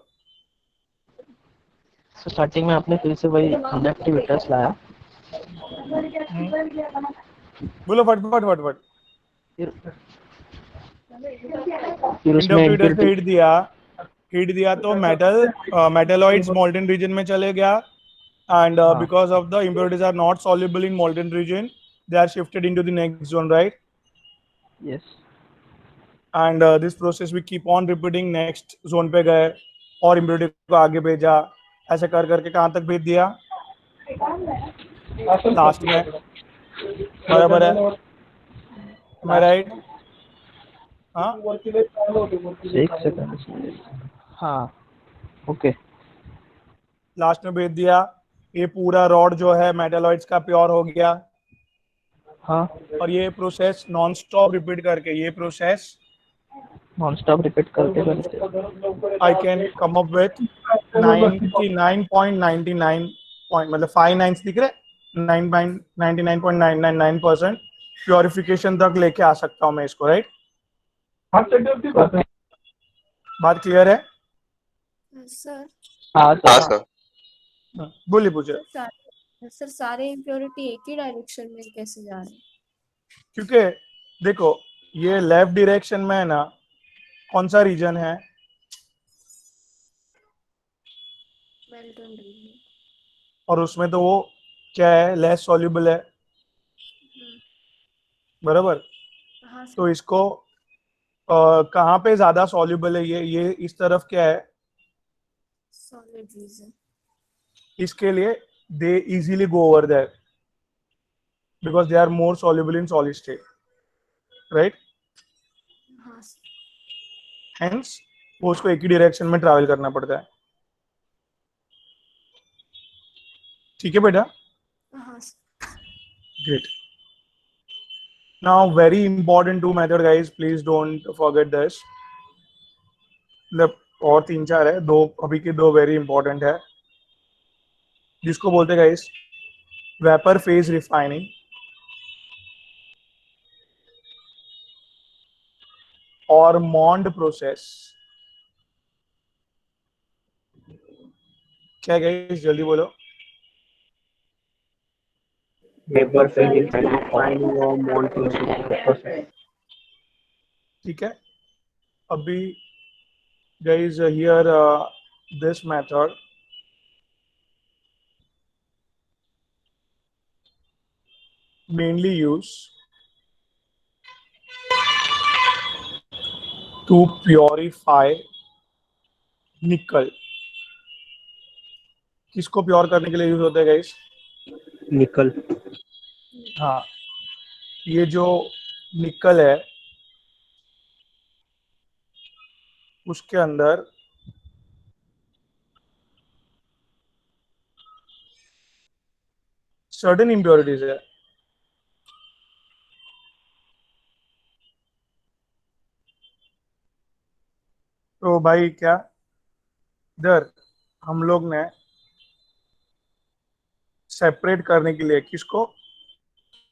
Speaker 8: तो स्टार्टिंग में आपने फिर से वही इंडक्टिव हीटर्स लाया।
Speaker 1: बोलो फट फट फट फट।
Speaker 8: फिर उसमें
Speaker 1: इंडक्टिव से हीट दिया तो मेटलॉइड्स मोल्टेन रीजन में चले गया। And because of the impurities are not soluble in molten region, they are shifted into the next zone, right?
Speaker 8: Yes.
Speaker 1: And this process we keep on repeating. Next zone पे गए और impurity को आगे भेजा, ऐसे कर करके कहाँ तक भेज दिया? लास्ट में। बराबर है? Am I right? हाँ?
Speaker 8: एक सेकंड। हाँ, ओके।
Speaker 1: लास्ट में भेज दिया। ये पूरा रॉड जो है मेटलॉइड्स का प्योर हो गया।
Speaker 8: हाँ। और
Speaker 1: ये प्रोसेस नॉन स्टॉप रिपीट करके I can come up with 99.99 point, मतलब 5 9 दिख रहे, 99.999% प्योरिफिकेशन तक लेके आ सकता हूँ मैं इसको, राइट? बात क्लियर है?
Speaker 7: सर
Speaker 5: हाँ सर।
Speaker 1: बोलिए पूछे।
Speaker 7: सर सारे इम्प्योरिटी एक ही डायरेक्शन में कैसे जा रहे हैं?
Speaker 1: क्योंकि देखो ये लेफ्ट डायरेक्शन में है ना, कौन सा रीजन है?
Speaker 7: मेल्टन रीजन।
Speaker 1: और उसमें तो वो क्या है, लेस सॉल्युबल है, बराबर?
Speaker 7: हाँ
Speaker 1: तो इसको कहाँ पे ज्यादा सॉल्युबल है? ये इस तरफ क्या है?
Speaker 7: Solid region.
Speaker 1: इसके लिए they easily go over that because they are more soluble in solid state, right?
Speaker 7: हाँ
Speaker 1: Hence वो उसको एक ही डायरेक्शन में ट्रैवल करना पड़ता है। ठीक है बेटा?
Speaker 7: हाँ
Speaker 1: Great. Now very important two method guys, please don't forget this. मतलब और तीन चार है, दो अभी के दो वेरी इंपॉर्टेंट है, जिसको बोलते हैं गाइस वेपर फेज रिफाइनिंग और मॉन्ड प्रोसेस। क्या गाइस जल्दी बोलो।
Speaker 6: वेपर फेज रिफाइनिंग और मॉन्ड प्रोसेस।
Speaker 1: ठीक है, अभी guys here this method mainly used to purify nickel। किसको प्योर करने के लिए यूज होता है गाइस?
Speaker 6: निकल।
Speaker 1: हाँ, ये जो निकल है उसके अंदर सर्टेन इम्प्योरिटीज है। तो भाई क्या इधर हम लोग ने सेपरेट करने के लिए किसको,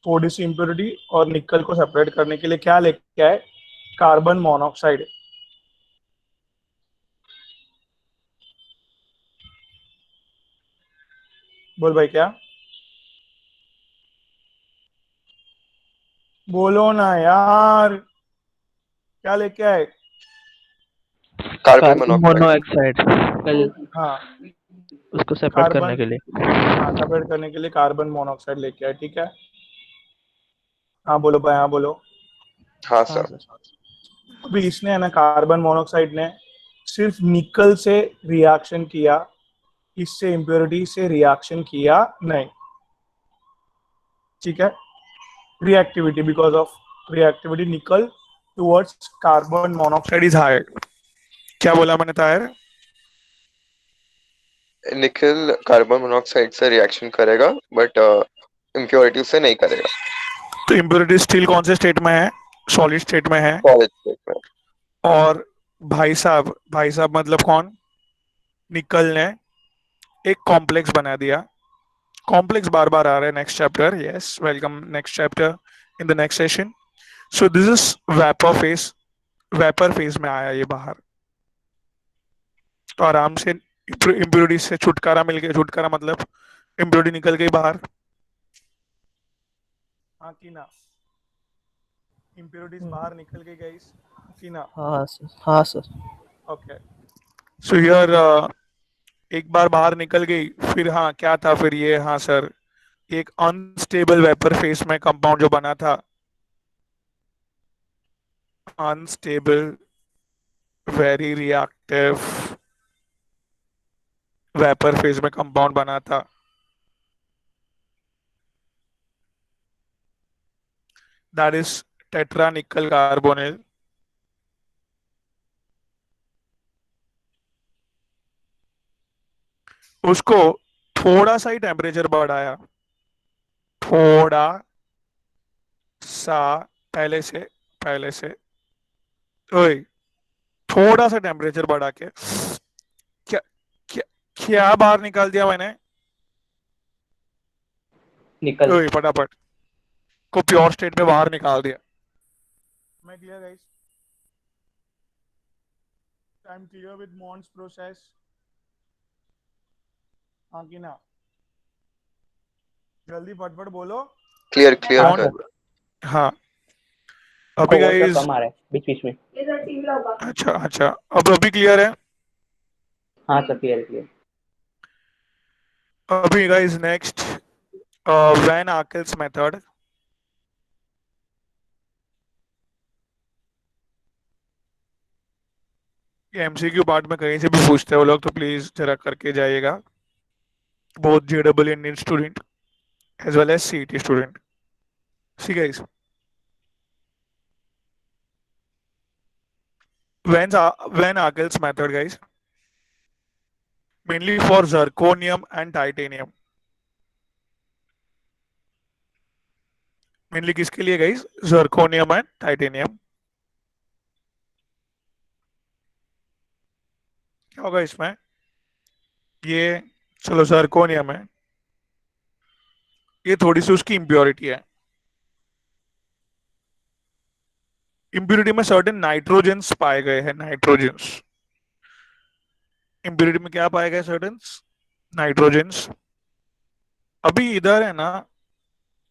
Speaker 1: थोड़ी सी इम्प्योरिटी और निकल को सेपरेट करने के लिए क्या लेके आए? Carbon monoxide. बोल भाई क्या? बोलो ना यार, क्या लेके आए?
Speaker 5: Carbon
Speaker 8: carbon
Speaker 5: monoxide.
Speaker 8: मोनोऑक्साइड
Speaker 1: हाँ,
Speaker 8: उसको सेपरेट करने
Speaker 1: कार्बन,
Speaker 8: के लिए।
Speaker 1: हाँ सेपरेट करने के लिए कार्बन मोनोऑक्साइड लेके आए। ठीक है, हाँ बोलो भाई, हाँ बोलो।
Speaker 5: हाँ
Speaker 8: हाँ
Speaker 5: सर।
Speaker 8: सर।
Speaker 1: अभी इसने है ना, कार्बन मोनोऑक्साइड ने सिर्फ निकल से रिएक्शन किया, इससे इम्प्योरिटी से रिएक्शन किया नहीं। ठीक है, reactivity, because of reactivity nickel towards carbon monoxide is higher. क्या बोला मैंने तायर?
Speaker 5: निकल कार्बन मोनोऑक्साइड से रिएक्शन करेगा बट इम्प्योरिटी से नहीं करेगा।
Speaker 1: तो इम्प्योरिटी स्टिल कौन से स्टेट में है? सॉलिड स्टेट में है।
Speaker 5: सॉलिड स्टेट में।
Speaker 1: और भाई साहब मतलब कौन? निकल ने एक कॉम्प्लेक्स बना दिया। कॉम्प्लेक्स बार बार आ रहा है next chapter. Yes, welcome next chapter in the next session. So this is vapour phase. Vapour phase में आया ये बाहर, तो आराम से इम्प्योरिटी से छुटकारा मिल गया। छुटकारा मतलब इम्प्योरिटी निकल गई बाहर। हाँ कि ना? इम्प्योरिटीज बाहर निकल गई गाइस, कि ना?
Speaker 8: हाँ सर, हाँ सर।
Speaker 1: ओके, सो हियर एक बार बाहर निकल गई, फिर हाँ क्या था फिर ये? हाँ सर, एक अनस्टेबल वेपर फेस में कंपाउंड जो बना था, unstable very reactive vapour phase में कंपाउंड बना था, दैट इज टेट्रा निकल कार्बोनिल। उसको थोड़ा सा ही टेम्परेचर बढ़ाया, थोड़ा सा, पहले से ओए, थोड़ा सा टेम्परेचर बढ़ा के क्या क्या क्या बाहर निकाल दिया मैंने?
Speaker 6: निकल।
Speaker 1: ओए फटाफट को प्योर स्टेट में बाहर निकाल दिया। मैं clear guys? I am clear with Mond's process, हाँ कि ना? जल्दी फटफट बोलो।
Speaker 5: क्लियर क्लियर
Speaker 6: हाँ
Speaker 5: कर।
Speaker 6: सर।
Speaker 1: हाँ, अभी
Speaker 6: वो तो
Speaker 1: गाइस,
Speaker 6: कम आ रहा है बीच बीच में।
Speaker 1: अच्छा अच्छा, अब अभी क्लियर है?
Speaker 6: हाँ सर, क्लियर क्लियर।
Speaker 1: अभी गाइस नेक्स्ट वैन आर्केल्स मेथड। ये एमसीक्यू पार्ट में कहीं से भी पूछते हो लोग तो प्लीज जरा करके जाइएगा, बोथ जेडबल Indian student as well as CET student. See guys, when Arkel's method guys, mainly for zirconium and titanium, mainly किसके लिए गाइस? Zirconium and titanium. क्या होगा इसमें? ये चलो जर्कोनियम है, ये थोड़ी सी उसकी इम्प्योरिटी है। इम्प्योरिटी में सर्टेन नाइट्रोजन्स पाए गए हैं, नाइट्रोजन्स। इम्प्योरिटी में क्या पाए गए? Certain nitrogens. अभी इधर है ना,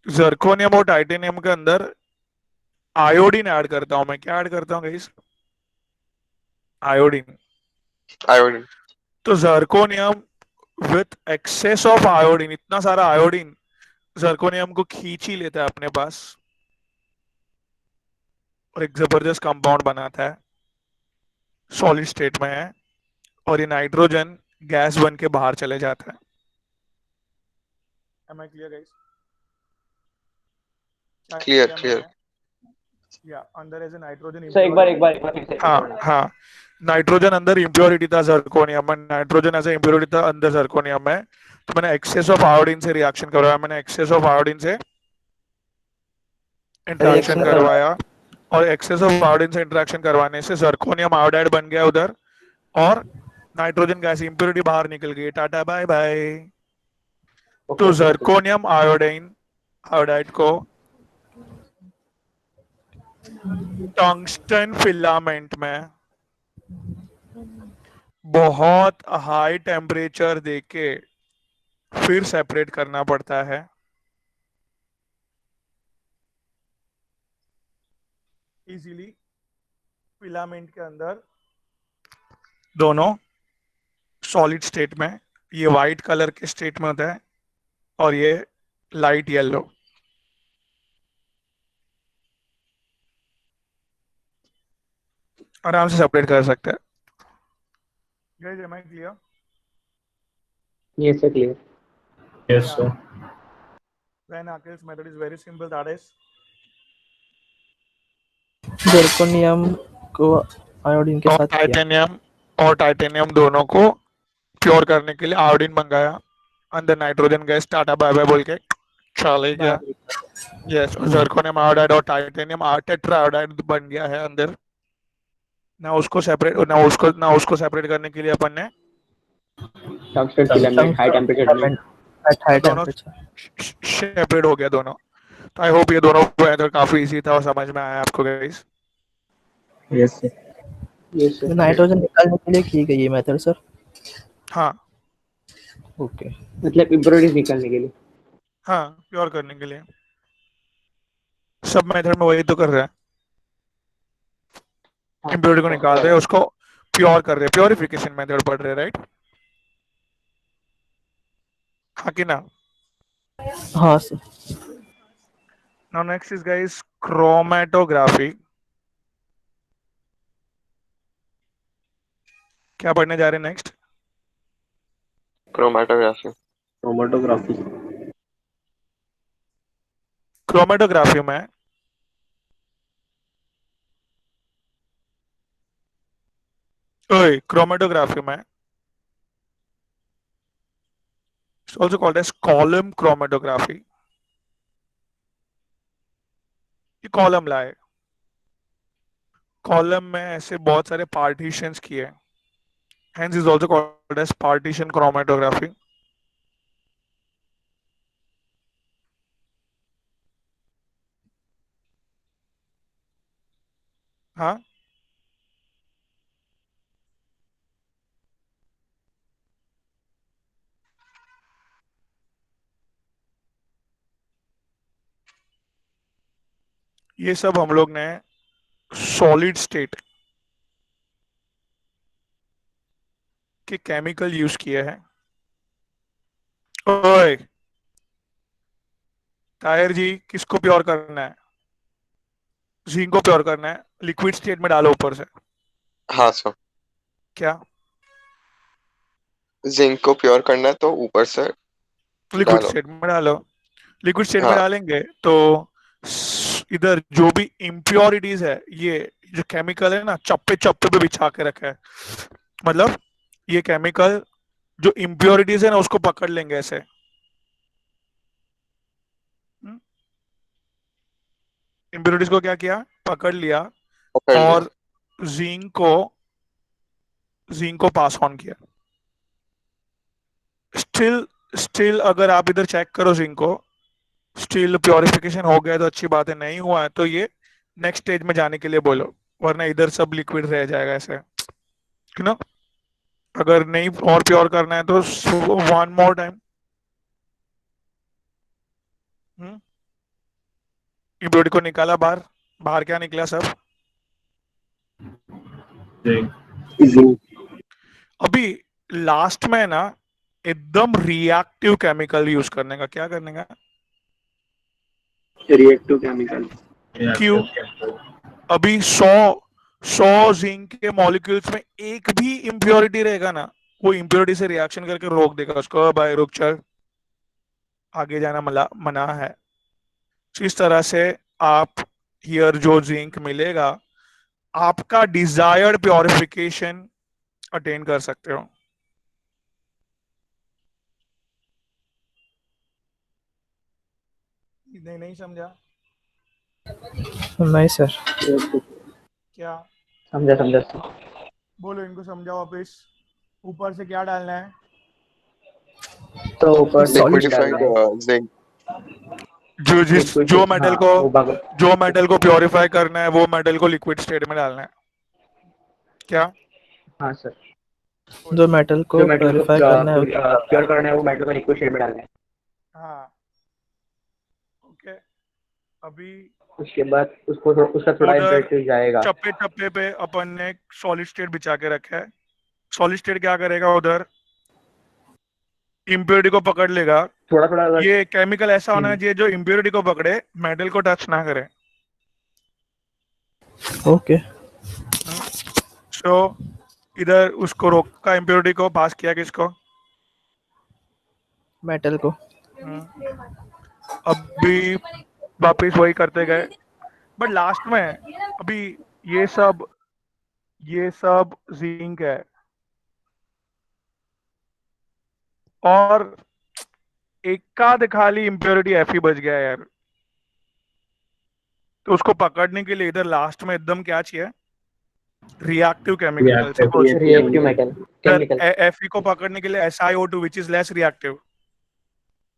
Speaker 1: जर्कोनियम और टाइटेनियम के अंदर आयोडीन ऐड करता हूं मैं। क्या ऐड करता हूँ गाइस? आयोडीन।
Speaker 5: Iodine.
Speaker 1: तो zirconium with access of iodine, इतना सारा आयोडीन जर्कोनियम को खींच ही लेता है अपने पास और एक जबरदस्त कंपाउंड बनाता है, सॉलिड स्टेट में है, और ये नाइट्रोजन गैस बन के बाहर चले जाता है। Am I clear guys?
Speaker 5: Clear,
Speaker 1: क्या
Speaker 5: clear.
Speaker 1: या अंदर एज ए नाइट्रोजन
Speaker 6: सर एक बार फिर से
Speaker 1: हाँ हाँ, नाइट्रोजन अंदर इम्प्योरिटी था जर्कोनियम में, नाइट्रोजन ऐसा इम्प्योरिटी था अंदर जर्कोनियम में। तो मैंने एक्सेस ऑफ आयोडीन से रिएक्शन करवाया, मैंने एक्सेस ऑफ आयोडीन से इंटरेक्शन करवाया, और एक्सेस ऑफ आयोडीन से इंटरेक्शन करवाने से जर्कोनियम आयोडाइड बन गया उधर, और नाइट्रोजन गैस इम्प्योरिटी बाहर निकल गई। Tata bye bye. तो जर्कोनियम आयोडाइड को टंगस्टन फिलामेंट में बहुत हाई टेम्परेचर देके फिर सेपरेट करना पड़ता है। इजीली फिलामेंट के अंदर दोनों सॉलिड स्टेट में, ये वाइट कलर के स्टेट में होता है और ये लाइट येलो। आराम से सेपरेट कर सकते हैं। Guys am I clear?
Speaker 6: ये sir clear.
Speaker 2: Yes, sir.
Speaker 1: Van Akel's method is very simple, that is
Speaker 8: zirconium को आयोडीन के
Speaker 1: और
Speaker 8: साथ किया।
Speaker 1: टाइटेनियम दोनों को प्योर करने के लिए आयोडीन मंगाया, अंदर nitrogen gas tata bye bye बोल के चले गया। यस, जर्कोनियम आयोडाइड और टाइटेनियम टेट्रा आयोडाइड बन गया है अंदर। ना उसको सेपरेट करने के लिए अपन ने
Speaker 6: tungsten filament high temperature
Speaker 8: high
Speaker 1: दोनों
Speaker 8: टेम्परेचर।
Speaker 1: सेपरेट हो गया दोनों। तो आई होप ये दोनों मेथड काफी इजी था और समझ में आया आपको गाइस।
Speaker 6: Yes sir.
Speaker 8: नाइट्रोजन निकालने के लिए की गई ये मेथड सर।
Speaker 1: हाँ
Speaker 8: ओके।
Speaker 6: मतलब इम्प्योरिटीज निकालने के लिए।
Speaker 1: हाँ, प्योर करने के लिए सब मेथड में वही तो कर रहे हैं। इम्प्योरिटी को निकाल रहे हैं, उसको प्योर कर रहे हैं, प्योरिफिकेशन मेथड पढ़ रहे हैं, राइट? हाँ कि ना?
Speaker 8: हाँ sir.
Speaker 1: Now next is guys chromatography. क्या पढ़ने जा रहे हैं नेक्स्ट?
Speaker 5: Chromatography.
Speaker 6: क्रोमेटोग्राफी।
Speaker 1: क्रोमेटोग्राफी में क्रोमेटोग्राफी में it's also called as column chromatography। ये कॉलम लाए, कॉलम में ऐसे बहुत सारे पार्टीशंस किए, hence is also called as partition chromatography। हाँ, ये सब हम लोग ने सॉलिड स्टेट के केमिकल यूज किए हैं। ओए ताहिर जी, किसको प्योर करना है? जिंक को प्योर करना है, लिक्विड स्टेट में डालो ऊपर से।
Speaker 5: हाँ सर।
Speaker 1: क्या
Speaker 5: जिंक को प्योर करना है तो ऊपर से
Speaker 1: लिक्विड
Speaker 5: डालो।
Speaker 1: स्टेट में डालो। लिक्विड स्टेट में
Speaker 5: हाँ
Speaker 1: डालेंगे तो इधर जो भी इम्प्योरिटीज है, ये जो केमिकल है ना, चप्पे चप्पे पे बिछा के रखा है। मतलब ये केमिकल जो इम्प्योरिटीज है ना उसको पकड़ लेंगे ऐसे। इम्प्योरिटीज को क्या किया, पकड़ लिया
Speaker 5: पकड़ लिया।
Speaker 1: और जिंक को पास ऑन किया। स्टिल स्टिल अगर आप इधर चेक करो जिंक को, स्टिल प्योरिफिकेशन हो गया तो अच्छी बात है, नहीं हुआ है तो ये नेक्स्ट स्टेज में जाने के लिए बोलो, वरना इधर सब लिक्विड रह जाएगा ऐसे, है ना। अगर नहीं और प्योर करना है तो वन मोर टाइम। इम्प्योरिटी को निकाला बाहर, बाहर क्या निकला सब। अभी लास्ट में ना एकदम रिएक्टिव केमिकल यूज करने का, क्या करने का,
Speaker 6: रिएक्टिव केमिकल।
Speaker 1: क्यों। अभी 100 जिंक के मॉलिक्यूल्स में एक भी इम्प्योरिटी रहेगा ना, वो इम्प्योरिटी से रिएक्शन करके रोक देगा उसको, भाई रुक चल, आगे जाना मना है। इस तरह से आप हियर जो जिंक मिलेगा, आपका डिजायर्ड प्योरिफिकेशन अटेन कर सकते हो। नहीं समझा
Speaker 8: नहीं सर।
Speaker 1: क्या,
Speaker 6: समझा समझा।
Speaker 1: बोलो इनको समझाओ वापिस। ऊपर से क्या डालना है,
Speaker 6: तो ऊपर
Speaker 8: Solid
Speaker 5: लिक्विडिफाइड
Speaker 6: डालना है।
Speaker 5: जिंक।
Speaker 1: जो
Speaker 6: हाँ,
Speaker 1: मेटल को प्योरीफाई करना है वो मेटल को लिक्विड स्टेट में डालना है। क्या,
Speaker 6: हाँ सर,
Speaker 8: जो मेटल को
Speaker 6: जो मेटल को
Speaker 8: प्योरीफाई करना है
Speaker 6: प्योर करना है वो मेटल को लिक्विड शेड में डालना है।
Speaker 1: हाँ ओके। अभी
Speaker 6: उसके बाद उसका थोड़ा
Speaker 1: उधर
Speaker 6: इम्प्योरिटी जाएगा।
Speaker 1: चप्पे चप्पे पे अपन ने सॉलिड स्टेट बिछा के रखा है। सॉलिड स्टेट क्या करेगा, उधर इम्प्योरिटी को पकड़ लेगा।
Speaker 6: थोड़ा थोड़ा अगर
Speaker 1: ये केमिकल ऐसा होना चाहिए जो इम्प्योरिटी को पकड़े, मेटल को टच ना करे।
Speaker 8: ओके।
Speaker 1: सो इधर उसको रोका, इम्प्योरिटी को पास किया किसको,
Speaker 8: मेटल को।
Speaker 1: अभी वापिस वही करते गए, बट लास्ट में अभी ये सब जिंक है और एक आध खाली इम्प्योरिटी एफ ही बच गया यार। तो उसको पकड़ने के लिए इधर लास्ट में एकदम क्या चाहिए, reactive chemical. Suppose
Speaker 6: reactive chemical.
Speaker 1: F को पकड़ने के लिए SiO2 which is less reactive,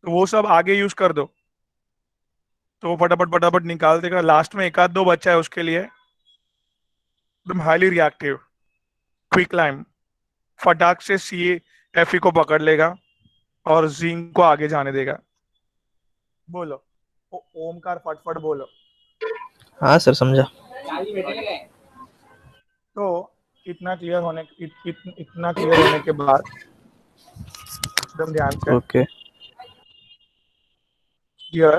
Speaker 1: तो वो सब आगे यूज कर दो तो वो फटाफट फटाफट निकाल देगा। लास्ट में एक आध दो बच्चा है उसके लिए एकदम हाईली रिएक्टिव, क्विक लाइम, फटाक से Fe को पकड़ लेगा और जिंक को आगे जाने देगा। बोलो ओमकार, फटफट बोलो।
Speaker 8: हाँ सर समझा।
Speaker 1: तो इतना क्लियर होने के बाद एकदम ध्यान से
Speaker 8: ओके।
Speaker 1: हियर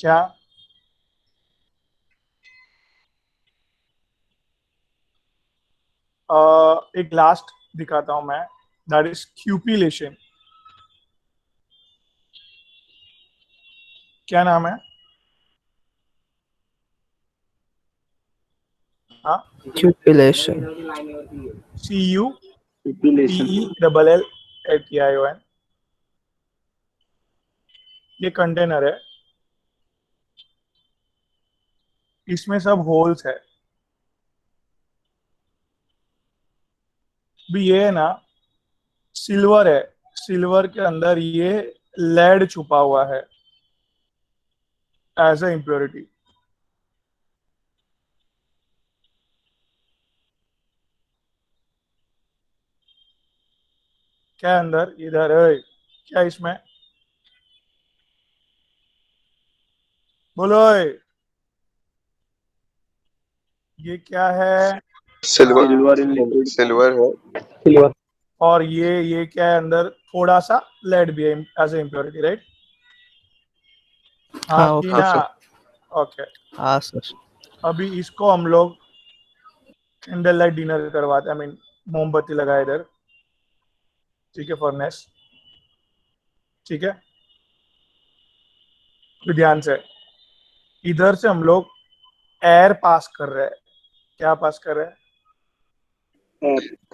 Speaker 1: क्या, एक लास्ट दिखाता हूं मैं, दैट इज क्यूपिलेशन। क्या नाम है, हाँ,
Speaker 8: क्यूपिलेशन।
Speaker 1: CUPELLATION। ये कंटेनर है, इसमें सब होल्स है। भी ये है ना, सिल्वर है, सिल्वर के अंदर ये लेड छुपा हुआ है एज ए इम्प्योरिटी। क्या अंदर इधर है, क्या इसमें, बोलो ओए। ये क्या है,
Speaker 5: सिल्वर।
Speaker 6: सिल्वर
Speaker 5: सिल्वर है।
Speaker 6: सिल्वर।
Speaker 1: और ये क्या है अंदर, थोड़ा सा लेड भी है एज ए इम्प्योरिटी, राइट। हाँ
Speaker 8: हाँ
Speaker 1: कि
Speaker 8: ओके।
Speaker 1: ना, ओके,
Speaker 8: हाँ सर।
Speaker 1: अभी इसको हम लोग कैंडल लाइट डिनर करवाते, आई मीन मोमबत्ती लगाए इधर, ठीक है, फर्नेस, ठीक है। फिर ध्यान से, इधर से हम लोग एयर पास कर रहे हैं। क्या पास कर रहे हैं?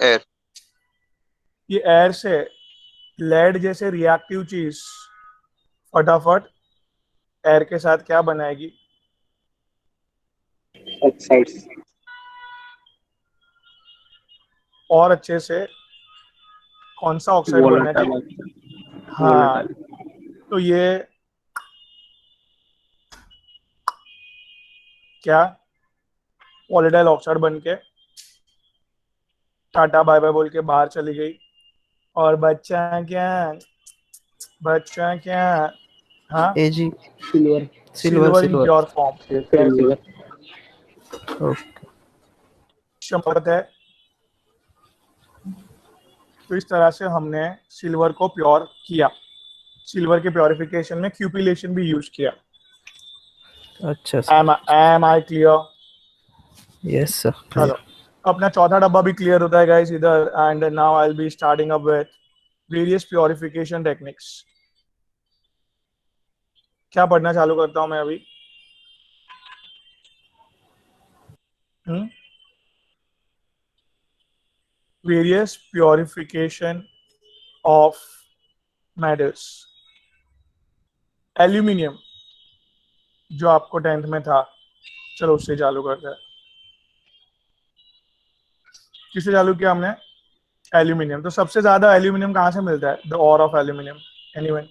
Speaker 5: Air.
Speaker 1: ये एयर से लेड जैसे रिएक्टिव चीज फटाफट एयर के साथ क्या बनाएगी?
Speaker 6: ऑक्साइड्स।
Speaker 1: और अच्छे से कौन सा ऑक्साइड बनना चाहिए? हाँ, तो ये क्या पॉलीडाइल ऑक्साइड बन के टाटा बाय बाय बोल के बाहर चली गई। और बच्चा क्या, हाँ,
Speaker 8: AG
Speaker 6: silver.
Speaker 8: Silver
Speaker 1: in pure form.
Speaker 6: Silver.
Speaker 8: Okay.
Speaker 1: क्षमता है। तो इस तरह से हमने सिल्वर को प्योर किया। सिल्वर के प्योरिफिकेशन में क्यूपिलेशन भी यूज किया।
Speaker 8: अच्छा sir.
Speaker 1: Am I clear?
Speaker 8: Yes sir.
Speaker 1: चलो, अपना चौथा डब्बा भी क्लियर होता है गाइस इधर। And now I will be starting up with various purification techniques. क्या पढ़ना चालू करता हूं मैं अभी? Various purification of metals. Aluminium जो आपको 10th में था, चलो उससे चालू करते हैं। किससे चालू किया हमने? एल्यूमिनियम। तो सबसे ज्यादा एल्यूमिनियम कहाँ से मिलता है? The or of aluminium. Anyone?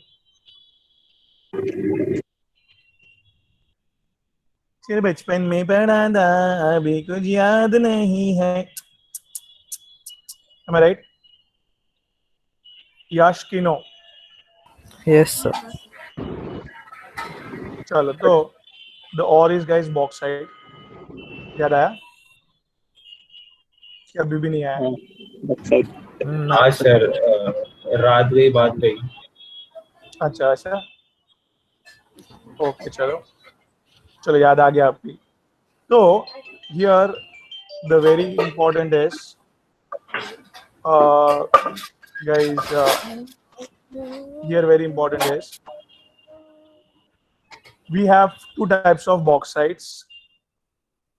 Speaker 1: सिर्फ बचपन में पढ़ा था, अभी कुछ याद नहीं है। Am I right? यश की नो?
Speaker 8: Yes sir.
Speaker 1: चलो, तो द और इज गाइस बॉक्साइट। याद आया कि अभी भी नहीं आया?
Speaker 2: हाँ सर, रात गई बात गई।
Speaker 1: अच्छा अच्छा, ओके, चलो चलो, याद आ गया आपकी। तो here the very important is guys, here very important is we have two types of bauxites.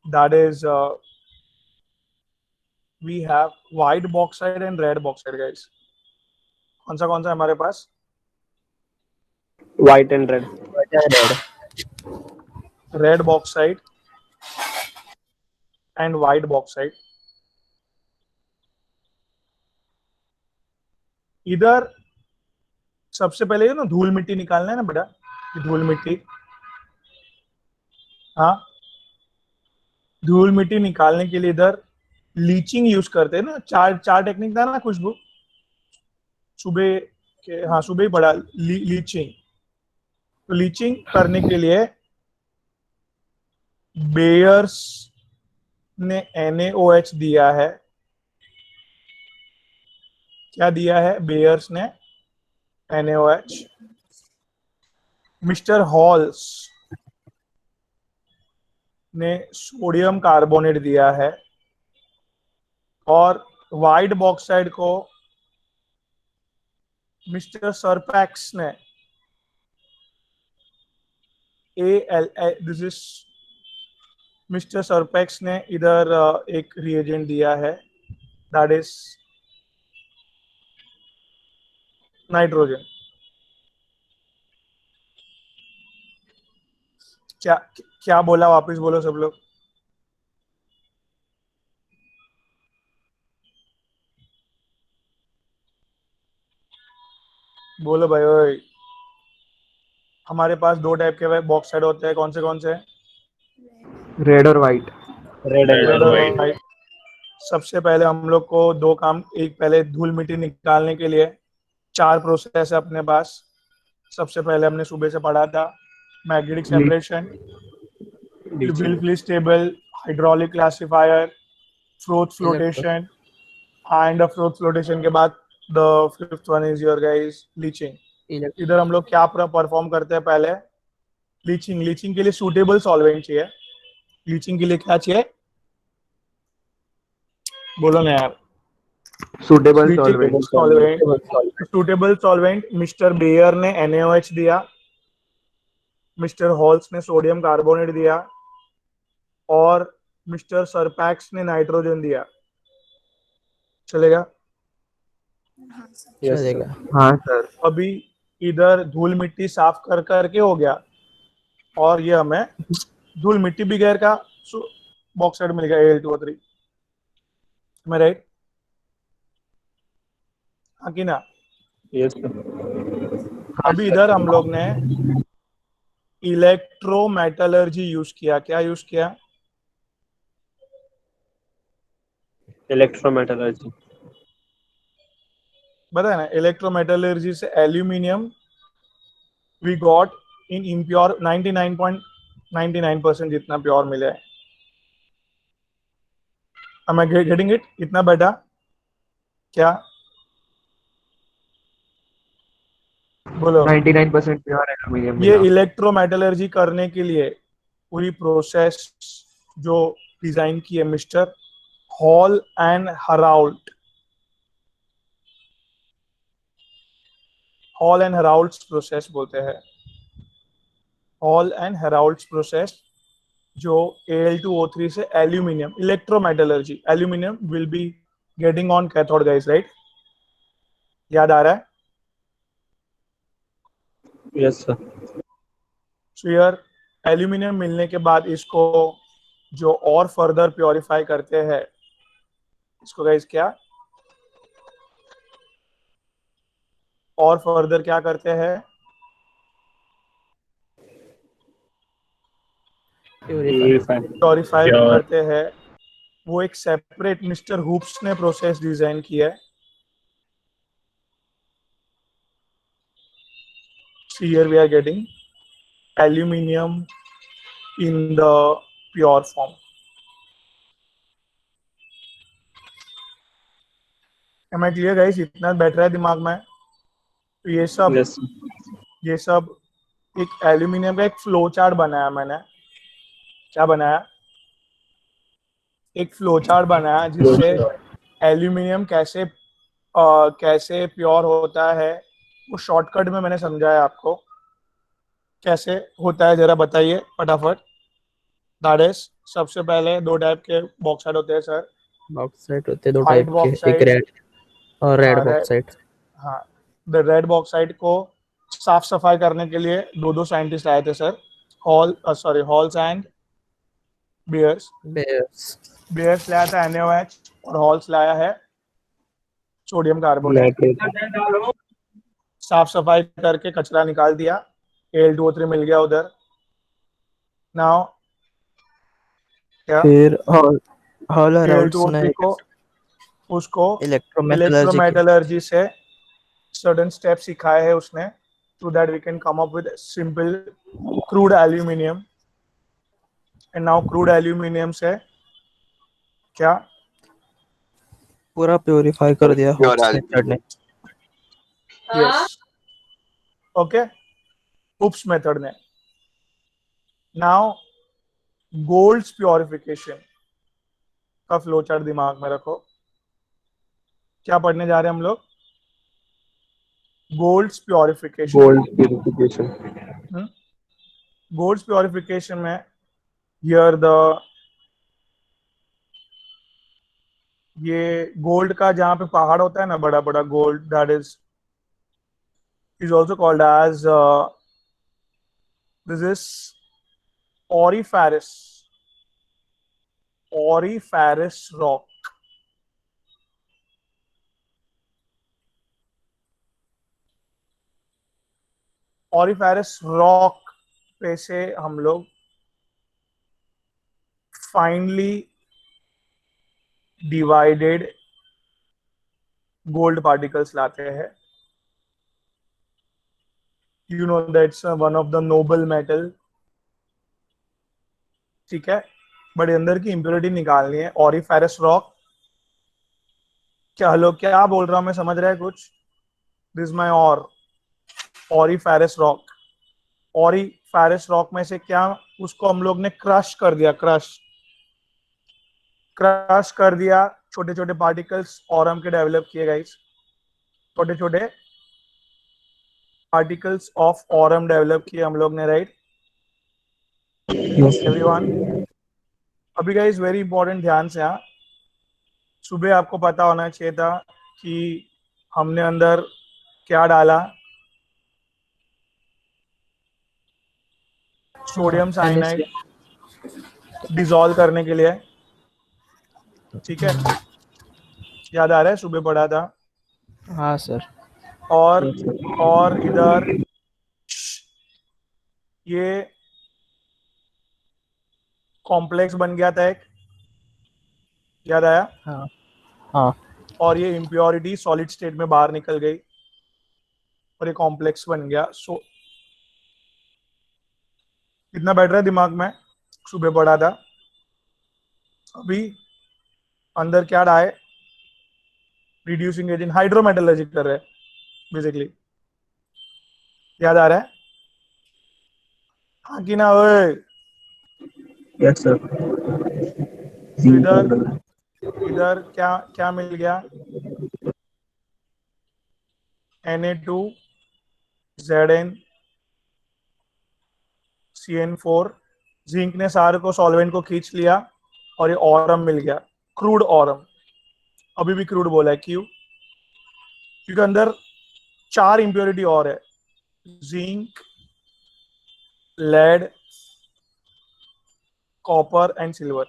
Speaker 1: That is, we have white bauxite and red bauxite, guys. कौन सा हमारे पास?
Speaker 6: White and red.
Speaker 1: Red bauxite and white bauxite. इधर सबसे पहले ना धूल मिट्टी निकालना है ना बेटा, ये धूल मिट्टी। हाँ, धूल मिट्टी निकालने के लिए इधर लीचिंग यूज करते हैं ना। चार टेक्निक था ना खुशबू, सुबह के, हाँ सुबह ही पढ़ा लीचिंग। तो लीचिंग करने के लिए बेयर्स ने NaOH दिया है। क्या दिया है बेयर्स ने? NaOH। मिस्टर हॉल्स ने सोडियम कार्बोनेट दिया है। और व्हाइट बॉक्साइड को मिस्टर सरपैक्स ने दिस इज मिस्टर सरपैक्स ने इधर एक रिएजेंट दिया है, दैट इज नाइट्रोजन। क्या क्या बोला? वापस बोलो सब लोग। बोलो भाई ओए। हमारे पास दो टाइप के बॉक्साइड होते हैं। कौन से?
Speaker 4: रेड और व्हाइट।
Speaker 6: रेड एंड
Speaker 1: रेड और
Speaker 2: white।
Speaker 1: व्हाइट। सबसे पहले हम लोग को दो काम, एक पहले धूल मिट्टी निकालने के लिए 4 प्रोसेस है अपने पास। सबसे पहले हमने सुबह से पढ़ा था मैग्नेटिक सेपरेशन, बिल्कुल stable, hydraulic classifier, froth flotation, and froth flotation के बाद the fifth one is your guys leaching. इधर हम लोग क्या परफॉर्म करते हैं? पहले लीचिंग के लिए सूटेबल सॉल्वेंट चाहिए। लीचिंग के लिए क्या चाहिए, बोलो ना यार।
Speaker 4: Suitable solvent.
Speaker 1: Suitable solvent mister Bayer ने NaOH दिया, मिस्टर हॉल्स ने सोडियम कार्बोनेट दिया, और मिस्टर सरपैक्स ने नाइट्रोजन दिया। चलेगा?
Speaker 7: हाँ सर।
Speaker 8: चलेगा।
Speaker 4: हाँ सर।
Speaker 1: अभी इधर धूल मिट्टी साफ कर करके हो गया, और ये हमें धूल मिट्टी बिगैर का बॉक्साइड मिल गया Al2O3। मैं राइट? हाँ कि ना?
Speaker 2: Yes sir.
Speaker 1: अभी इधर हम लोग ने इलेक्ट्रोमेटलर्जी यूज किया। क्या यूज किया?
Speaker 3: इलेक्ट्रोमेटलर्जी।
Speaker 1: बताए ना, इलेक्ट्रोमेटलर्जी से aluminium we got in impure 99.99% जितना प्योर मिला है। am I getting it? इतना बेटा क्या बोलो?
Speaker 4: 99% प्योर एल्यूमिनियम
Speaker 1: ये
Speaker 4: मिला।
Speaker 1: इलेक्ट्रोमेटलर्जी करने के लिए पूरी प्रोसेस जो डिजाइन की है mister Hall and Heroult. Hall and Heroult's process बोलते हैं। हॉल एंड हेराल्ड्स प्रोसेस जो Al2O3 से aluminium, electrometallurgy, aluminium will be getting on cathode guys, right? याद आ रहा है?
Speaker 3: Yes sir.
Speaker 1: सो यार एल्यूमिनियम मिलने के बाद इसको जो और फर्दर प्योरीफाई करते हैं, इसको गाइस क्या और फर्दर क्या करते हैं? प्योरीफाई करते हैं। वो एक सेपरेट मिस्टर हुप्स ने प्रोसेस डिजाइन किया है। So here we are getting aluminium in the pure form. Am I clear guys? इतना बैठ रहा है दिमाग में? तो
Speaker 3: यस
Speaker 1: ये सब एक एल्यूमिनियम का एक फ्लो चार्ट बनाया मैंने। क्या बनाया? एक फ्लो चार्ट बनाया जिससे एल्यूमिनियम कैसे प्योर होता है, वो शॉर्टकट में मैंने समझाया आपको कैसे होता है। जरा बताइए फटाफट। दैट इज, सबसे पहले दो टाइप के बॉक्साइड होते हैं सर।
Speaker 8: बॉक्साइट होते दो
Speaker 1: White
Speaker 8: टाइप के, एक
Speaker 1: bauxite,
Speaker 8: रेड और रेड
Speaker 1: हाँ
Speaker 8: बॉक्साइट।
Speaker 1: हाँ, द रेड बॉक्साइट को साफ सफाई करने के लिए दो साइंटिस्ट आए थे sir. Halls and Bayers.
Speaker 8: Base
Speaker 1: Bayers लाया था NaOH और हॉल्स लाया है सोडियम कार्बोनेट। साफ सफाई करके कचरा निकाल दिया, Al2O3 मिल गया उधर। नाउ क्या
Speaker 8: फिर हॉल हेराल्ड्स ने
Speaker 1: Al2O3 को उसको
Speaker 8: इलेक्ट्रोमेटलर्जी की
Speaker 1: इलेक्ट्रोमेटलर्जी से certain steps सिखाए हैं उसने, so that we can come up with simple crude aluminium। and now crude aluminium से क्या
Speaker 8: पूरा प्योरीफाई कर दिया
Speaker 5: Pure
Speaker 8: हुप्स
Speaker 5: aluminium.
Speaker 8: मेथड ने।
Speaker 1: yes okay Hoops method ने। now gold's purification का फ्लो चार्ट दिमाग में रखो। क्या पढ़ने जा रहे हैं हम लोग? Gold's purification.
Speaker 2: Gold purification.
Speaker 1: Gold's purification में हियर द ये गोल्ड का जहां पे पहाड़ होता है ना, बड़ा बड़ा gold, that is also called as this is auriferous rock. Auriferous rock पे से हम लोग फाइनली डिवाइडेड गोल्ड पार्टिकल्स लाते हैं। You know that's one of the noble metal, ठीक है, बड़े अंदर की इंप्योरिटी निकालनी है। ऑरिफेरस रॉक, क्या हेलो क्या बोल रहा हूं मैं, समझ रहा है कुछ? This my auriferous rock. Ferrous rock में से क्या, उसको हम लोग ने क्रश कर दिया, क्रश कर दिया, छोटे छोटे पार्टिकल्स ऑरम के डेवलप किए गाइस, छोटे छोटे पार्टिकल्स ऑफ ऑरम डेवलप किए हम लोग ने, राइट एवरीवन। अभी गाइस वेरी इंपॉर्टेंट, ध्यान से, हाँ, सुबह आपको पता होना चाहिए था कि हमने अंदर क्या डाला, सोडियम साइनाइड डिसॉल्व करने के लिए, ठीक है, याद आ रहा है, सुबह पढ़ा था।
Speaker 8: हाँ सर।
Speaker 1: और इधर ये कॉम्प्लेक्स बन गया था एक, याद आया।
Speaker 8: हाँ हाँ
Speaker 1: और ये इम्प्योरिटी सॉलिड स्टेट में बाहर निकल गई और ये कॉम्प्लेक्स बन गया। सो कितना बैठ रहा है दिमाग में, सुबह पढ़ा था। अभी अंदर क्या डाले, रिड्यूसिंग एजेंट, हाइड्रोमेटलर्जी कर रहे हैं बेसिकली, याद आ रहा है, हाँ कि ना ओए।
Speaker 4: Yes sir.
Speaker 1: इधर इधर क्या क्या मिल गया, Na2Zn CN4, जिंक ने सारे को सॉल्वेंट को खींच लिया और ये ऑरम मिल गया, क्रूड ऑरम। अभी भी क्रूड बोला है, क्यों, क्योंकि अंदर 4 इंप्योरिटी और है, zinc, lead, copper and silver.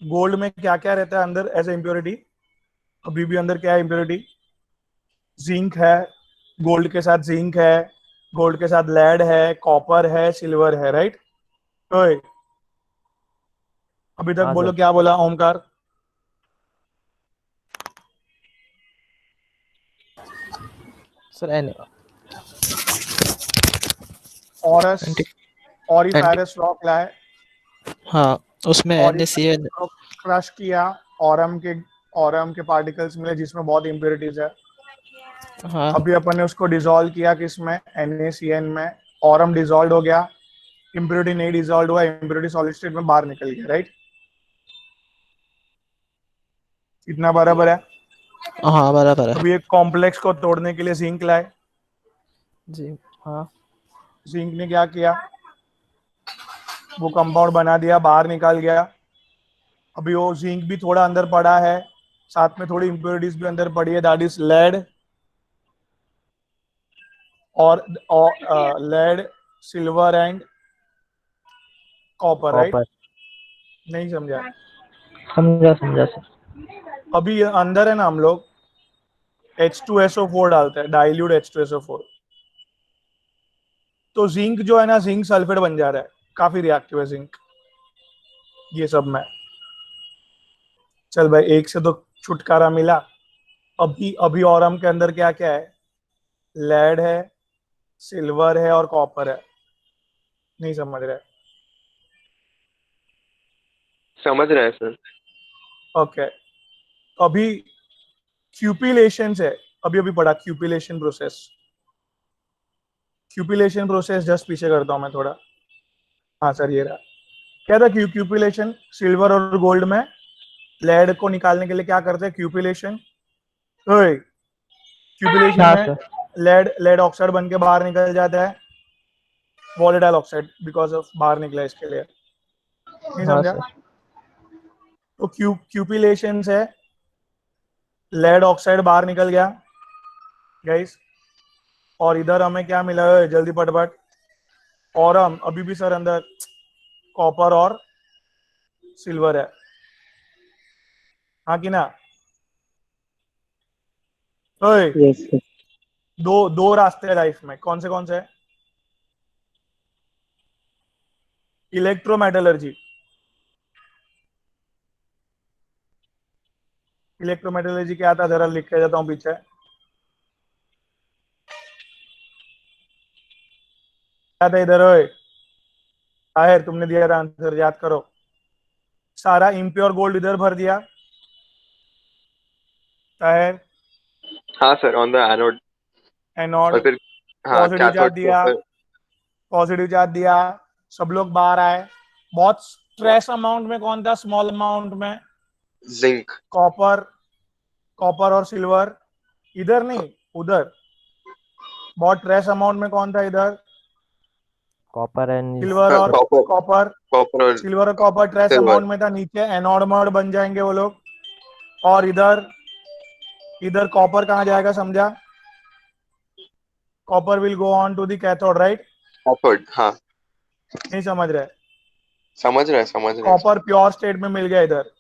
Speaker 1: Gold में क्या क्या रहता है अंदर एज ए इंप्योरिटी, अभी भी अंदर क्या है इंप्योरिटी, जिंक है, गोल्ड के साथ जिंक है, गोल्ड के साथ लेड है, कॉपर है, सिल्वर है, राइट। ओए अभी तक
Speaker 8: हाँ
Speaker 1: बोलो
Speaker 8: सर।
Speaker 1: क्या बोला ओमकार,
Speaker 8: सर
Speaker 1: ऑरस और ही
Speaker 8: एंटी
Speaker 1: फेरस रॉक लाए
Speaker 8: हाँ उसमें
Speaker 1: और
Speaker 8: NaCN।
Speaker 1: क्रश किया, ऑरम के पार्टिकल्स मिले जिसमें बहुत इंप्योरिटीज है।
Speaker 8: हाँ
Speaker 1: अभी अपन ने उसको डिसॉल्व किया किसमें, NaCN में, ऑरम डिसॉल्व हो गया, इंप्योरिटी नहीं डिसॉल्व हुआ, इंप्योरिटी सॉलिड स्टेट में बाहर निकल गया, राइट। इतना बराबर है।
Speaker 8: हाँ बराबर है
Speaker 1: अभी एक कॉम्प्लेक्स को तोड़ने के लिए जिंक लाए,
Speaker 8: जी। हाँ
Speaker 1: जिंक ने क्या किया, वो कंपाउंड बना दिया, बाहर निकाल गया। अभी वो जिंक भी थोड़ा अंदर पड़ा है, साथ में थोड़ी इंप्योरिटीज भी अंदर पड़ी है, दैट इज लेड और lead, silver and copper, right.
Speaker 8: Copper.
Speaker 1: नहीं समझा।
Speaker 8: समझा समझा सर।
Speaker 1: अभी ये अंदर है ना, हम लोग H2SO4 डालते हैं, डाइल्यूट H2SO4, तो जिंक जो है ना, जिंक सल्फेट बन जा रहा है, काफी रिएक्टिव है जिंक ये सब में। चल भाई, एक से तो छुटकारा मिला। अभी अभी ऑरम के अंदर क्या क्या है, लेड है, सिल्वर है और कॉपर है। नहीं समझ रहे,
Speaker 5: समझ रहे हैं सर।
Speaker 1: ओके। अभी क्यूपिलेशन है, अभी अभी पढ़ा क्यूपिलेशन प्रोसेस, क्यूपिलेशन प्रोसेस जस्ट पीछे करता हूं मैं थोड़ा। हाँ सर, ये रहा। क्या था क्यूपिलेशन, सिल्वर और गोल्ड में लेड को निकालने के लिए क्या करते हैं, क्यूपिलेशन। क्यूपिलेशन
Speaker 6: हाँ
Speaker 1: में
Speaker 6: सर।
Speaker 1: लेड लेड ऑक्साइड बन के बाहर निकल जाता है, वॉलेटाइल ऑक्साइड, बिकॉज ऑफ बाहर निकला इसके लिए। नहीं
Speaker 8: हाँ
Speaker 1: समझा।
Speaker 8: सर।
Speaker 1: तो क्यूपिलेशन से लेड ऑक्साइड बाहर निकल गया गाइस, और इधर हमें क्या मिला है, जल्दी पटपट, और हम अभी भी सर अंदर कॉपर और सिल्वर है, हाँ कि ना। ओए,
Speaker 6: यस सर।
Speaker 1: दो दो रास्ते हैं लाइफ में, कौन से है, इलेक्ट्रोमेटलर्जी, इलेक्ट्रोमेटलर्जी क्या था, जरा लिख के जाता हूँ पीछे। क्या था इधर, ओए ताहिर, तुमने दिया था आंसर, याद करो। सारा इम्प्योर गोल्ड इधर भर दिया, ताहिर,
Speaker 5: हाँ sir, on the anode.
Speaker 1: Anode,
Speaker 5: और फिर हाँ,
Speaker 1: पॉजिटिव चार्ज
Speaker 5: कैथोड के
Speaker 1: दिया,
Speaker 5: ऊपर।
Speaker 1: पॉजिटिव चार्ज दिया, सब लोग बाहर आए। बहुत स्ट्रेस अमाउंट में कौन था? स्मॉल अमाउंट में
Speaker 5: जिंक।
Speaker 1: कॉपर, कॉपर और सिल्वर। इधर नहीं, उधर। बहुत ट्रेस अमाउंट में कौन था इधर?
Speaker 8: कॉपर एंड
Speaker 1: सिल्वर और
Speaker 5: कॉपर
Speaker 1: कॉपर।
Speaker 5: कॉपर और
Speaker 1: सिल्वर और कॉपर ट्रेस
Speaker 5: सिल्वर।
Speaker 1: अमाउंट में था, नीचे एनोड मोड बन जाएंगे वो लोग। और इधर, इधर कॉपर कहाँ जाएगा? समझा? Copper will go on to the cathode, right?
Speaker 5: Cathode, हाँ
Speaker 1: नहीं समझ रहे?
Speaker 5: समझ रहे हैं
Speaker 1: कॉपर प्योर स्टेट में मिल गया इधर।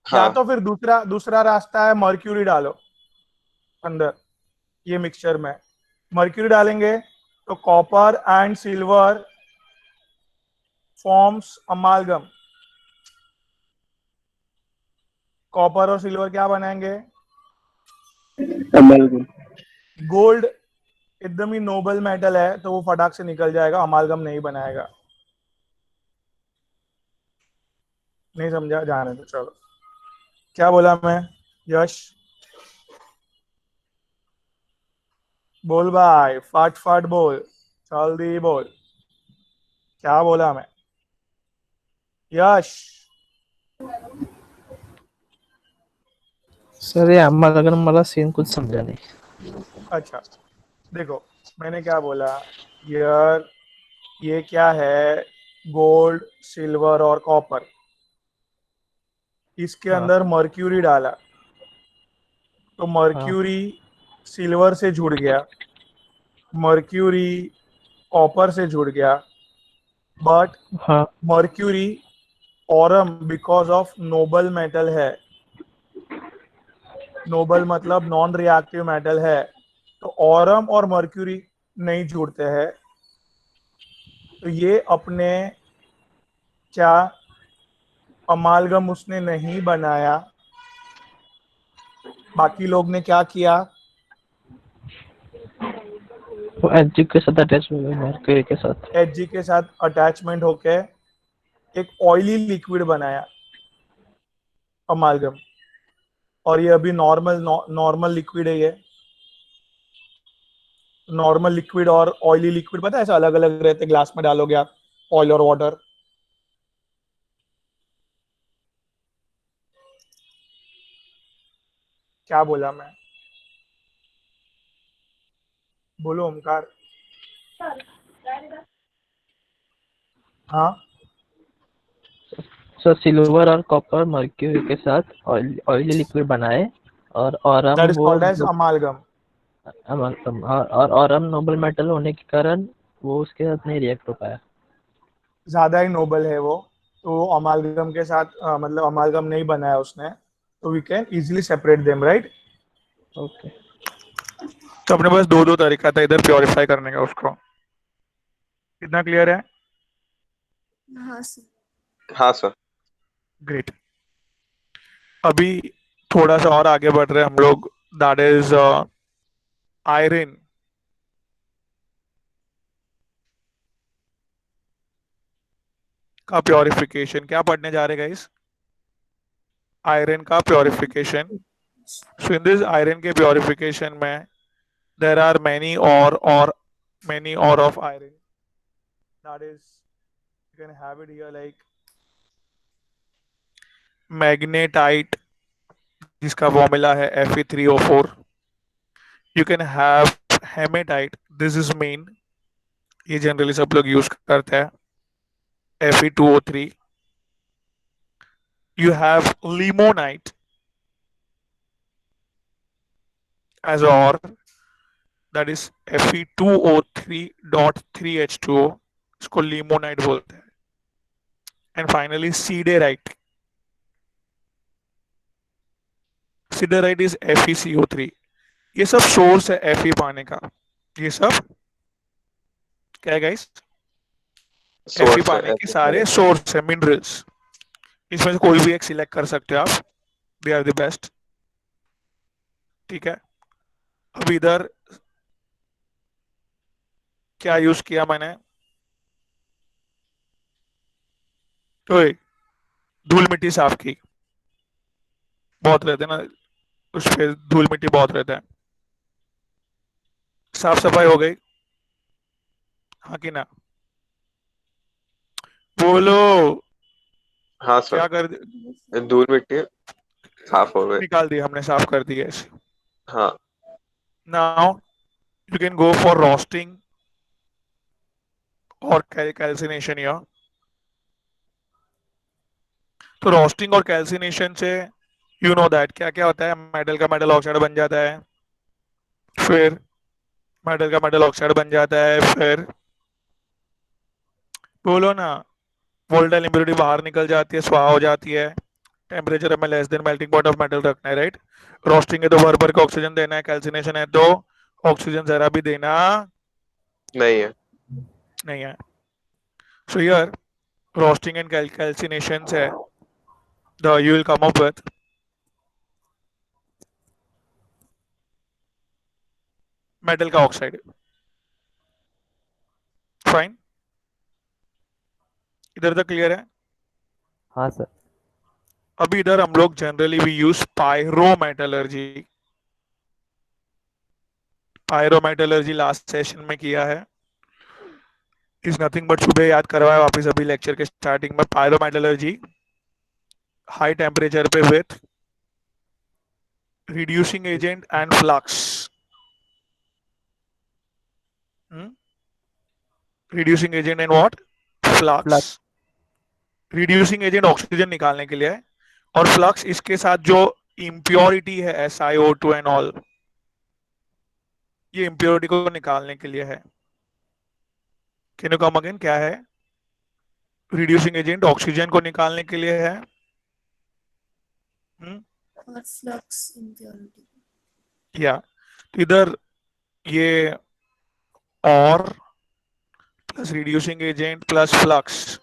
Speaker 1: या
Speaker 5: हाँ
Speaker 1: तो फिर दूसरा दूसरा रास्ता है, मर्क्यूरी डालो अंदर ये मिक्सचर में। मर्क्यूरी डालेंगे तो copper and silver forms अमालगम। Copper और सिल्वर क्या बनाएंगे?
Speaker 4: अमेरिकन।
Speaker 1: गोल्ड एकदम ही नोबल मेटल है तो वो फटाक से निकल जाएगा, अमालगम नहीं बनाएगा। नहीं समझा? जाने दो, चलो। क्या बोला मैं? यश बोल भाई, फट फट बोल, जल्दी बोल, क्या बोला मैं? यश
Speaker 8: सर ये अगर मला सीन कुछ समझा नहीं।
Speaker 1: अच्छा देखो, मैंने क्या बोला यार, ये क्या है? गोल्ड, सिल्वर और कॉपर, इसके
Speaker 8: हाँ
Speaker 1: अंदर मर्क्यूरी डाला तो
Speaker 8: हाँ
Speaker 1: मर्क्यूरी सिल्वर से जुड़ गया, मर्क्यूरी कॉपर से जुड़ गया। बट
Speaker 8: हाँ
Speaker 1: mercury Aurum because of noble metal है, नोबल मतलब नॉन रिएक्टिव मेटल है, तो ऑरम और मर्क्यूरी नहीं जुड़ते हैं। तो ये अपने क्या अमालगम उसने नहीं बनाया। बाकी लोग ने क्या किया?
Speaker 8: वो एच के साथ अटैच हो गए मर्क्यूरी के साथ।
Speaker 1: एच के साथ अटैचमेंट होके एक ऑयली लिक्विड बनाया अमालगम। और ये अभी नॉर्मल लिक्विड है। ये नॉर्मल लिक्विड और ऑयली लिक्विड पता है ऐसे अलग अलग रहते, ग्लास में डालोगे आप ऑयल और वाटर। क्या बोला मैं? बोलो ओमकार। हाँ,
Speaker 8: सर सिल्वर और कॉपर मर्क्यूरी के साथ ऑयली लिक्विड बनाए और हम
Speaker 1: दैट इज
Speaker 8: वो
Speaker 1: कॉल्ड एज अमालगम।
Speaker 8: और हम नोबल मेटल होने के कारण वो उसके साथ नहीं रिएक्ट हो पाया।
Speaker 1: ज्यादा ही नोबल है वो, तो अमालगम के साथ मतलब अमालगम नहीं बनाया उसने, तो we can easily separate them, right?
Speaker 8: Okay.
Speaker 1: तो अपने पास दो दो तरीका था इधर प्योरीफाई करने का उसको। कितना क्लियर है?
Speaker 7: हाँ सर।
Speaker 5: हाँ सर।
Speaker 1: ग्रेट। अभी थोड़ा सा और आगे बढ़ रहे हैं हम लोग, दैट इज आयरन का प्योरिफिकेशन। क्या पढ़ने जा रहे हैं गाइस? आयरन का purification. So in this iron के प्योरिफिकेशन में देर आर मैनी और मैनी ore of iron, that is you can have it here like magnetite जिसका फॉर्मूला है Fe3O4। You can have haematite, this is main, ये जनरली सब लोग यूज करते हैं, Fe2O3। You have limonite as or, that is Fe2O3.3H2O, इसको limonite बोलते हैं। And finally siderite, siderite is FeCO3। ये सब सोर्स है Fe पाने का। ये सब क्या है गाइस? Fe
Speaker 5: सोर्स
Speaker 1: पाने के सारे सोर्स है, मिनरल्स। इसमें से कोई भी एक सिलेक्ट कर सकते हो आप, दे आर द बेस्ट। ठीक है, अब इधर क्या यूज किया मैंने? तो धूल मिट्टी साफ की, बहुत रहते हैं ना उस पे, धूल मिट्टी बहुत रहता है। साफ सफाई हो गई, हाँ कि ना? बोलो।
Speaker 5: हाँ
Speaker 1: क्या
Speaker 5: सर,
Speaker 1: कर
Speaker 5: धूल मिट्टी साफ हो गए।
Speaker 1: निकाल दिया हमने, साफ कर दिया इसे।
Speaker 5: हाँ
Speaker 1: now you can go for roasting और कैल्सिनेशन या। तो रोस्टिंग और कैल्सिनेशन से यू नो दैट क्या क्या होता है, मेटल का मेटल ऑक्साइड बन जाता है, फिर मेटल का मेटल ऑक्साइड बन जाता है, फिर बोलो ना, वोलेटाइल इंप्योरिटी बाहर निकल जाती है, स्वाहा हो जाती है। टेम्परेचर हमें less than melting point of metal रखना है, राइट? रोस्टिंग है तो भर भर के ऑक्सीजन देना है, कैल्सिनेशन है तो ऑक्सीजन जरा भी देना
Speaker 5: नहीं है।
Speaker 1: नहीं है। So here roasting and calcination से the you will come up with metal का ऑक्साइड। फाइन, इधर तक क्लियर है?
Speaker 9: हाँ सर।
Speaker 1: अभी इधर हम लोग generally we use pyrometallurgy. Pyrometallurgy last session में किया है, इज नथिंग बट सुबह याद करवाया वापस अभी लेक्चर के स्टार्टिंग में। पायरोमेटलर्जी हाई टेम्परेचर पे with reducing agent and flux. Reducing agent and what? Flux. Reducing agent oxygen निकालने के लिए है, और फ्लक्स इसके साथ जो इम्प्योरिटी है SiO2 एंड ऑल, ये इम्प्योरिटी को निकालने के लिए है। कैन यू कम अगेन, क्या है? रिड्यूसिंग एजेंट ऑक्सीजन को निकालने के लिए है।
Speaker 7: और फ्लक्स इम्प्योरिटी।
Speaker 1: या तो इधर ये और plus reducing agent plus flux,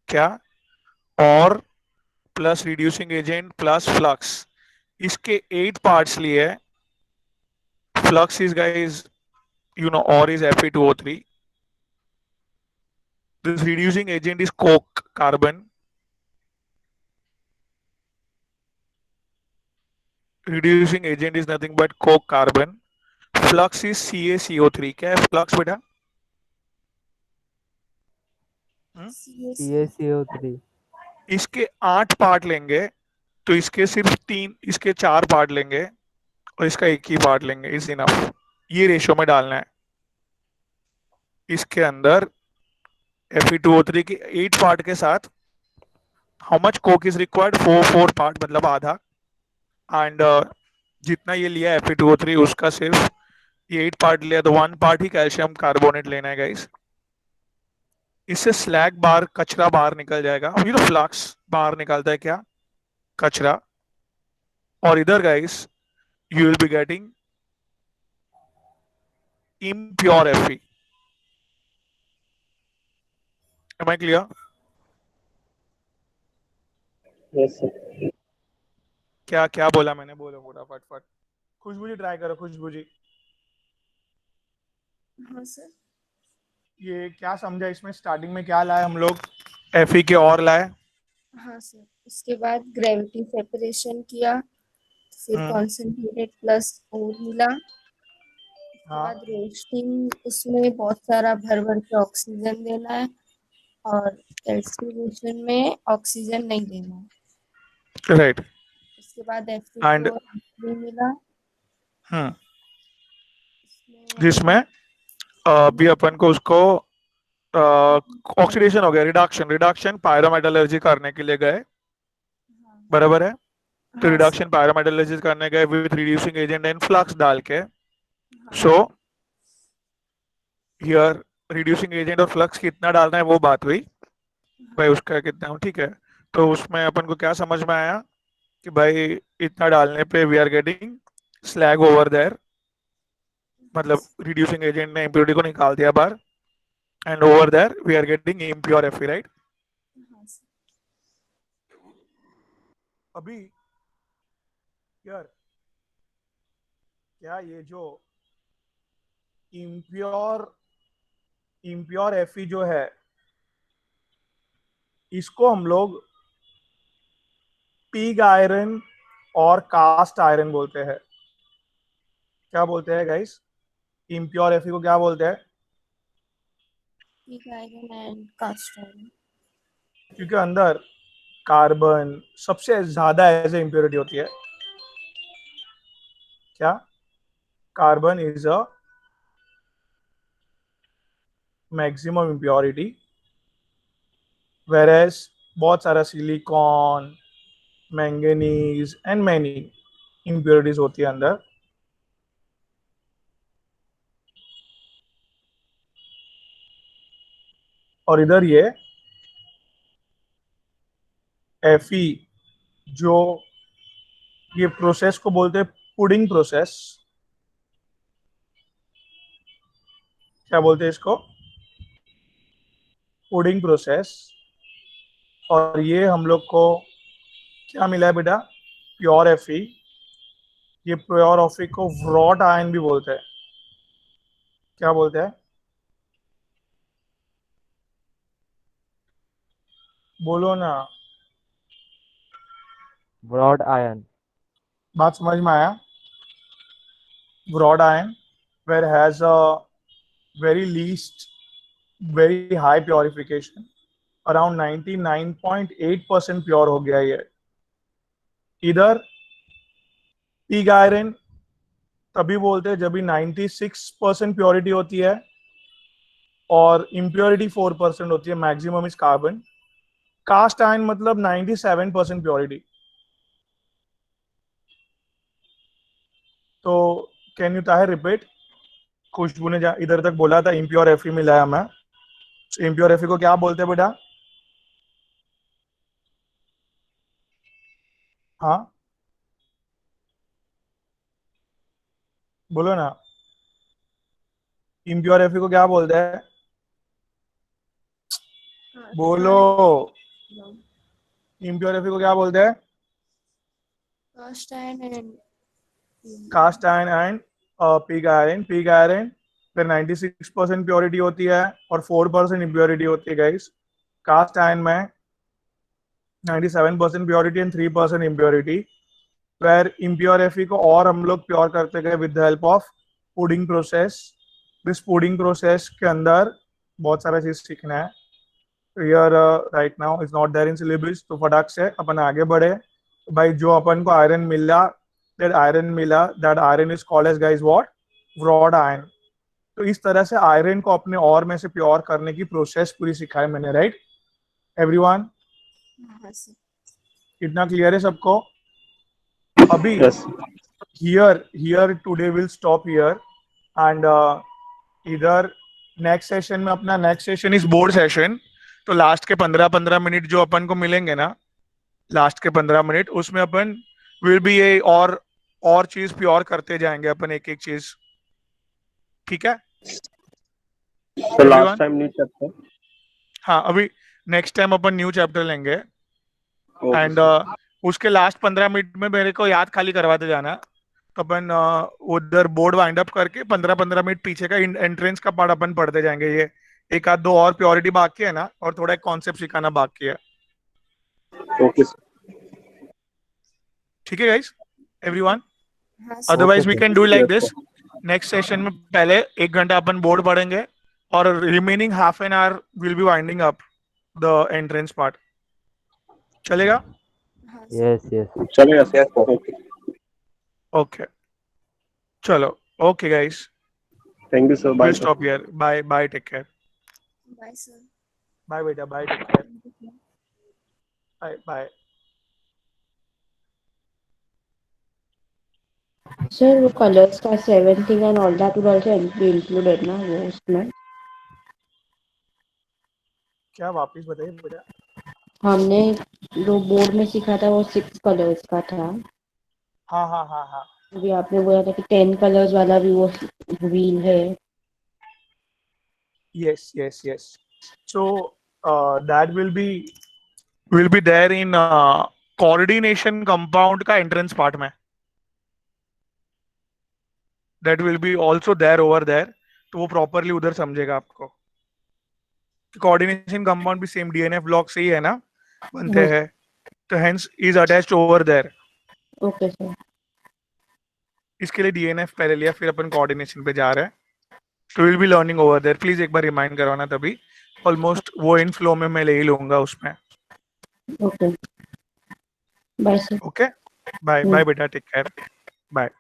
Speaker 1: क्या? और plus reducing agent plus flux, इसके 8 पार्ट्स लिए। Flux is guys you know or is Fe2O3. This reducing agent is coke carbon. Reducing agent is nothing but coke carbon. Flux is CaCO3. क्या है flux बेटा?
Speaker 9: CaCO3।
Speaker 1: इसके 8 पार्ट लेंगे तो इसके सिर्फ 3, इसके 4 पार्ट लेंगे और इसका एक ही पार्ट लेंगे, इज इनफ। ये रेशियो में डालना है इसके अंदर। Fe2O3 के 8 पार्ट के साथ how much Coke is required? 4 part, मतलब आधा। एंड जितना ये लिया Fe2O3 उसका सिर्फ ये 8 पार्ट लिया, तो 1 पार्ट ही कैल्शियम कार्बोनेट लेना है गाइस। इससे स्लैग बार, कचरा बाहर निकल जाएगा। ये तो फ्लक्स बाहर निकालता है क्या? कचरा। और इधर guys you will be getting impure Fe। Am I clear?
Speaker 6: Yes sir.
Speaker 1: क्या क्या बोला मैंने? बोलो पूरा फटफट। खुशबू जी ट्राई करो, खुशबू जी।
Speaker 7: हाँ सर।
Speaker 1: ये क्या समझा इसमें? स्टार्टिंग में क्या लाए हम लोग? Fe के और लाए।
Speaker 7: हाँ सर, उसके बाद ग्रेविटी सेपरेशन किया, फिर कॉन्सेंट्रेटेड प्लस और मिला। उसके
Speaker 1: हाँ।
Speaker 7: बाद रोस्टिंग, उसमें बहुत सारा भर भर के ऑक्सीजन देना है, और कैल्सिनेशन में ऑक्सीजन नहीं देना है।
Speaker 1: राइट।
Speaker 7: उसके बाद
Speaker 1: And
Speaker 7: Fe2O3 मिला, इसमें
Speaker 1: जिसमें अभी अपन को उसको ऑक्सीडेशन हो गया, रिडक्शन। रिडक्शन पायरोमेटलर्जी करने के लिए गए, बराबर है? तो
Speaker 7: हाँ
Speaker 1: रिडक्शन पायरोमेटलर्जी करने गए with reducing agent and flux डाल के। सो हियर रिड्यूसिंग एजेंट और फ्लक्स कितना डालना है वो बात हुई भाई, उसका कितना, ठीक है? तो उसमें अपन को क्या समझ में आया कि भाई इतना डालने पे we are getting slag over there, मतलब रिड्यूसिंग एजेंट ने इम्प्योरिटी को निकाल दिया बाहर, and over there we are getting impure Fe, right? अभी यार क्या ये जो इम्प्योर Fe जो है, इसको हम लोग पिग आयरन और कास्ट आयरन बोलते हैं। क्या बोलते हैं गाइस? इम्प्योर Fe को क्या बोलते हैं?
Speaker 7: pig iron and cast iron.
Speaker 1: क्योंकि अंदर कार्बन सबसे ज्यादा एज ए इम्प्योरिटी होती है। क्या? Carbon is a maximum impurity, whereas बहुत सारा silicon, manganese and many impurities होती है अंदर। और इधर Fe, जो ये प्रोसेस को बोलते हैं पुडिंग प्रोसेस। क्या बोलते हैं इसको? Pudding process. और ये हम लोग को क्या मिला है बेटा? Pure Fe। ये प्योर Fe को व्रॉट आयन भी बोलते हैं। क्या बोलते हैं? बोलो ना,
Speaker 9: ब्रॉड आयन।
Speaker 1: बात समझ में आया? Wrought iron where has a very least very high purification, around 99.8% pure हो गया ये। इधर पिग आयरन तभी बोलते हैं जब भी 96% प्योरिटी होती है और इम्प्योरिटी 4% होती है, maximum is carbon. Cast iron मतलब 97% प्योरिटी। तो can you Tahir repeat? Khushboo ने इधर तक बोला था इम्प्योर Fe मिलाया मैं। इम्प्योर Fe को क्या बोलते हैं बेटा? हाँ बोलो ना, इम्प्योर Fe को क्या बोलते हैं? बोलो, इम्प्योर Fe को क्या बोलते हैं?
Speaker 7: Cast iron and
Speaker 1: cast iron and pig iron. Pig iron फिर 96% प्योरिटी होती है और 4% इम्प्योरिटी होती है गाइस। कास्ट आयन में 97% purity and 3% impurity. Where impure Fe को और हम लोग प्योर करते गए with the help of puddling process. This puddling process के अंदर बहुत सारा चीज सीखना है। Here right now is not there in syllabus, तो फटाक से अपन आगे बढ़े। भाई जो अपन को आयरन मिला, that iron is called as guys what? Wrought iron. तो इस तरह से आयरन को अपने और में से प्योर करने की प्रोसेस पूरी सिखाई मैंने, राइट एवरीवन? इतना क्लियर है सबको? अभी here today will stop here and इधर नेक्स्ट सेशन में अपना next session is board session. तो लास्ट के 15-15 मिनट जो अपन को मिलेंगे ना, लास्ट के 15 मिनट उसमें अपन विल बी ये और चीज प्योर करते जाएंगे अपन, एक एक चीज। ठीक है?
Speaker 6: तो लास्ट टाइम न्यू चैप्टर।
Speaker 1: हाँ, अभी नेक्स्ट टाइम अपन न्यू चैप्टर लेंगे एंड उसके लास्ट 15 मिनट में मेरे को याद खाली करवाते जाना। तो अपन उधर बोर्ड वाइंड अप करके 15-15 मिनट पीछे का एंट्रेंस का पार्ट अपन पढ़ते जाएंगे। ये एक आध दो और प्योरिटी बाकी है ना, और थोड़ा एक कॉन्सेप्ट सिखाना बाकी है।
Speaker 6: ओके
Speaker 1: ठीक है guys, everyone? Otherwise we can do like this. Next session में पहले 1 घंटा अपन बोर्ड पढ़ेंगे और remaining half an hour will be winding up the entrance part. चलेगा?
Speaker 9: यस यस
Speaker 6: चलेगा।
Speaker 1: ओके चलो, okay guys,
Speaker 6: thank you sir.
Speaker 1: we'll
Speaker 6: bye
Speaker 1: stop here. Bye, take care.
Speaker 7: Bye, sir.
Speaker 1: Bye बेटा, bye, take care. Bye.
Speaker 10: Sir वो कलर्स का 17 and all that would also be included ना वो उसमें?
Speaker 1: क्या वापस बताइए बेटा?
Speaker 10: हमने जो बोर्ड में सीखा था वो 6 कलर्स का था।
Speaker 1: हाँ।
Speaker 10: अभी आपने बोला था कि 10 कलर्स वाला भी वो व्हील है।
Speaker 1: Yes. So that will be there in coordination compound का entrance part में. That will be also there over there. तो वो properly उधर समझेगा आपको। कोऑर्डिनेशन कंपाउंड भी सेम DNF ब्लॉक से ही है ना, बनते हैं। तो hence is attached over there.
Speaker 10: Okay sir.
Speaker 1: इसके लिए DNF पहले लिया, फिर अपन कोऑर्डिनेशन पे जा रहे हैं। तो will be learning over there. Please एक बार रिमाइंड करवाना, तभी ऑलमोस्ट वो इन फ्लो में मैं ले ही लूंगा उसमें।
Speaker 10: Okay bye sir.
Speaker 1: Okay bye bye बेटा, टेक केयर, बाय।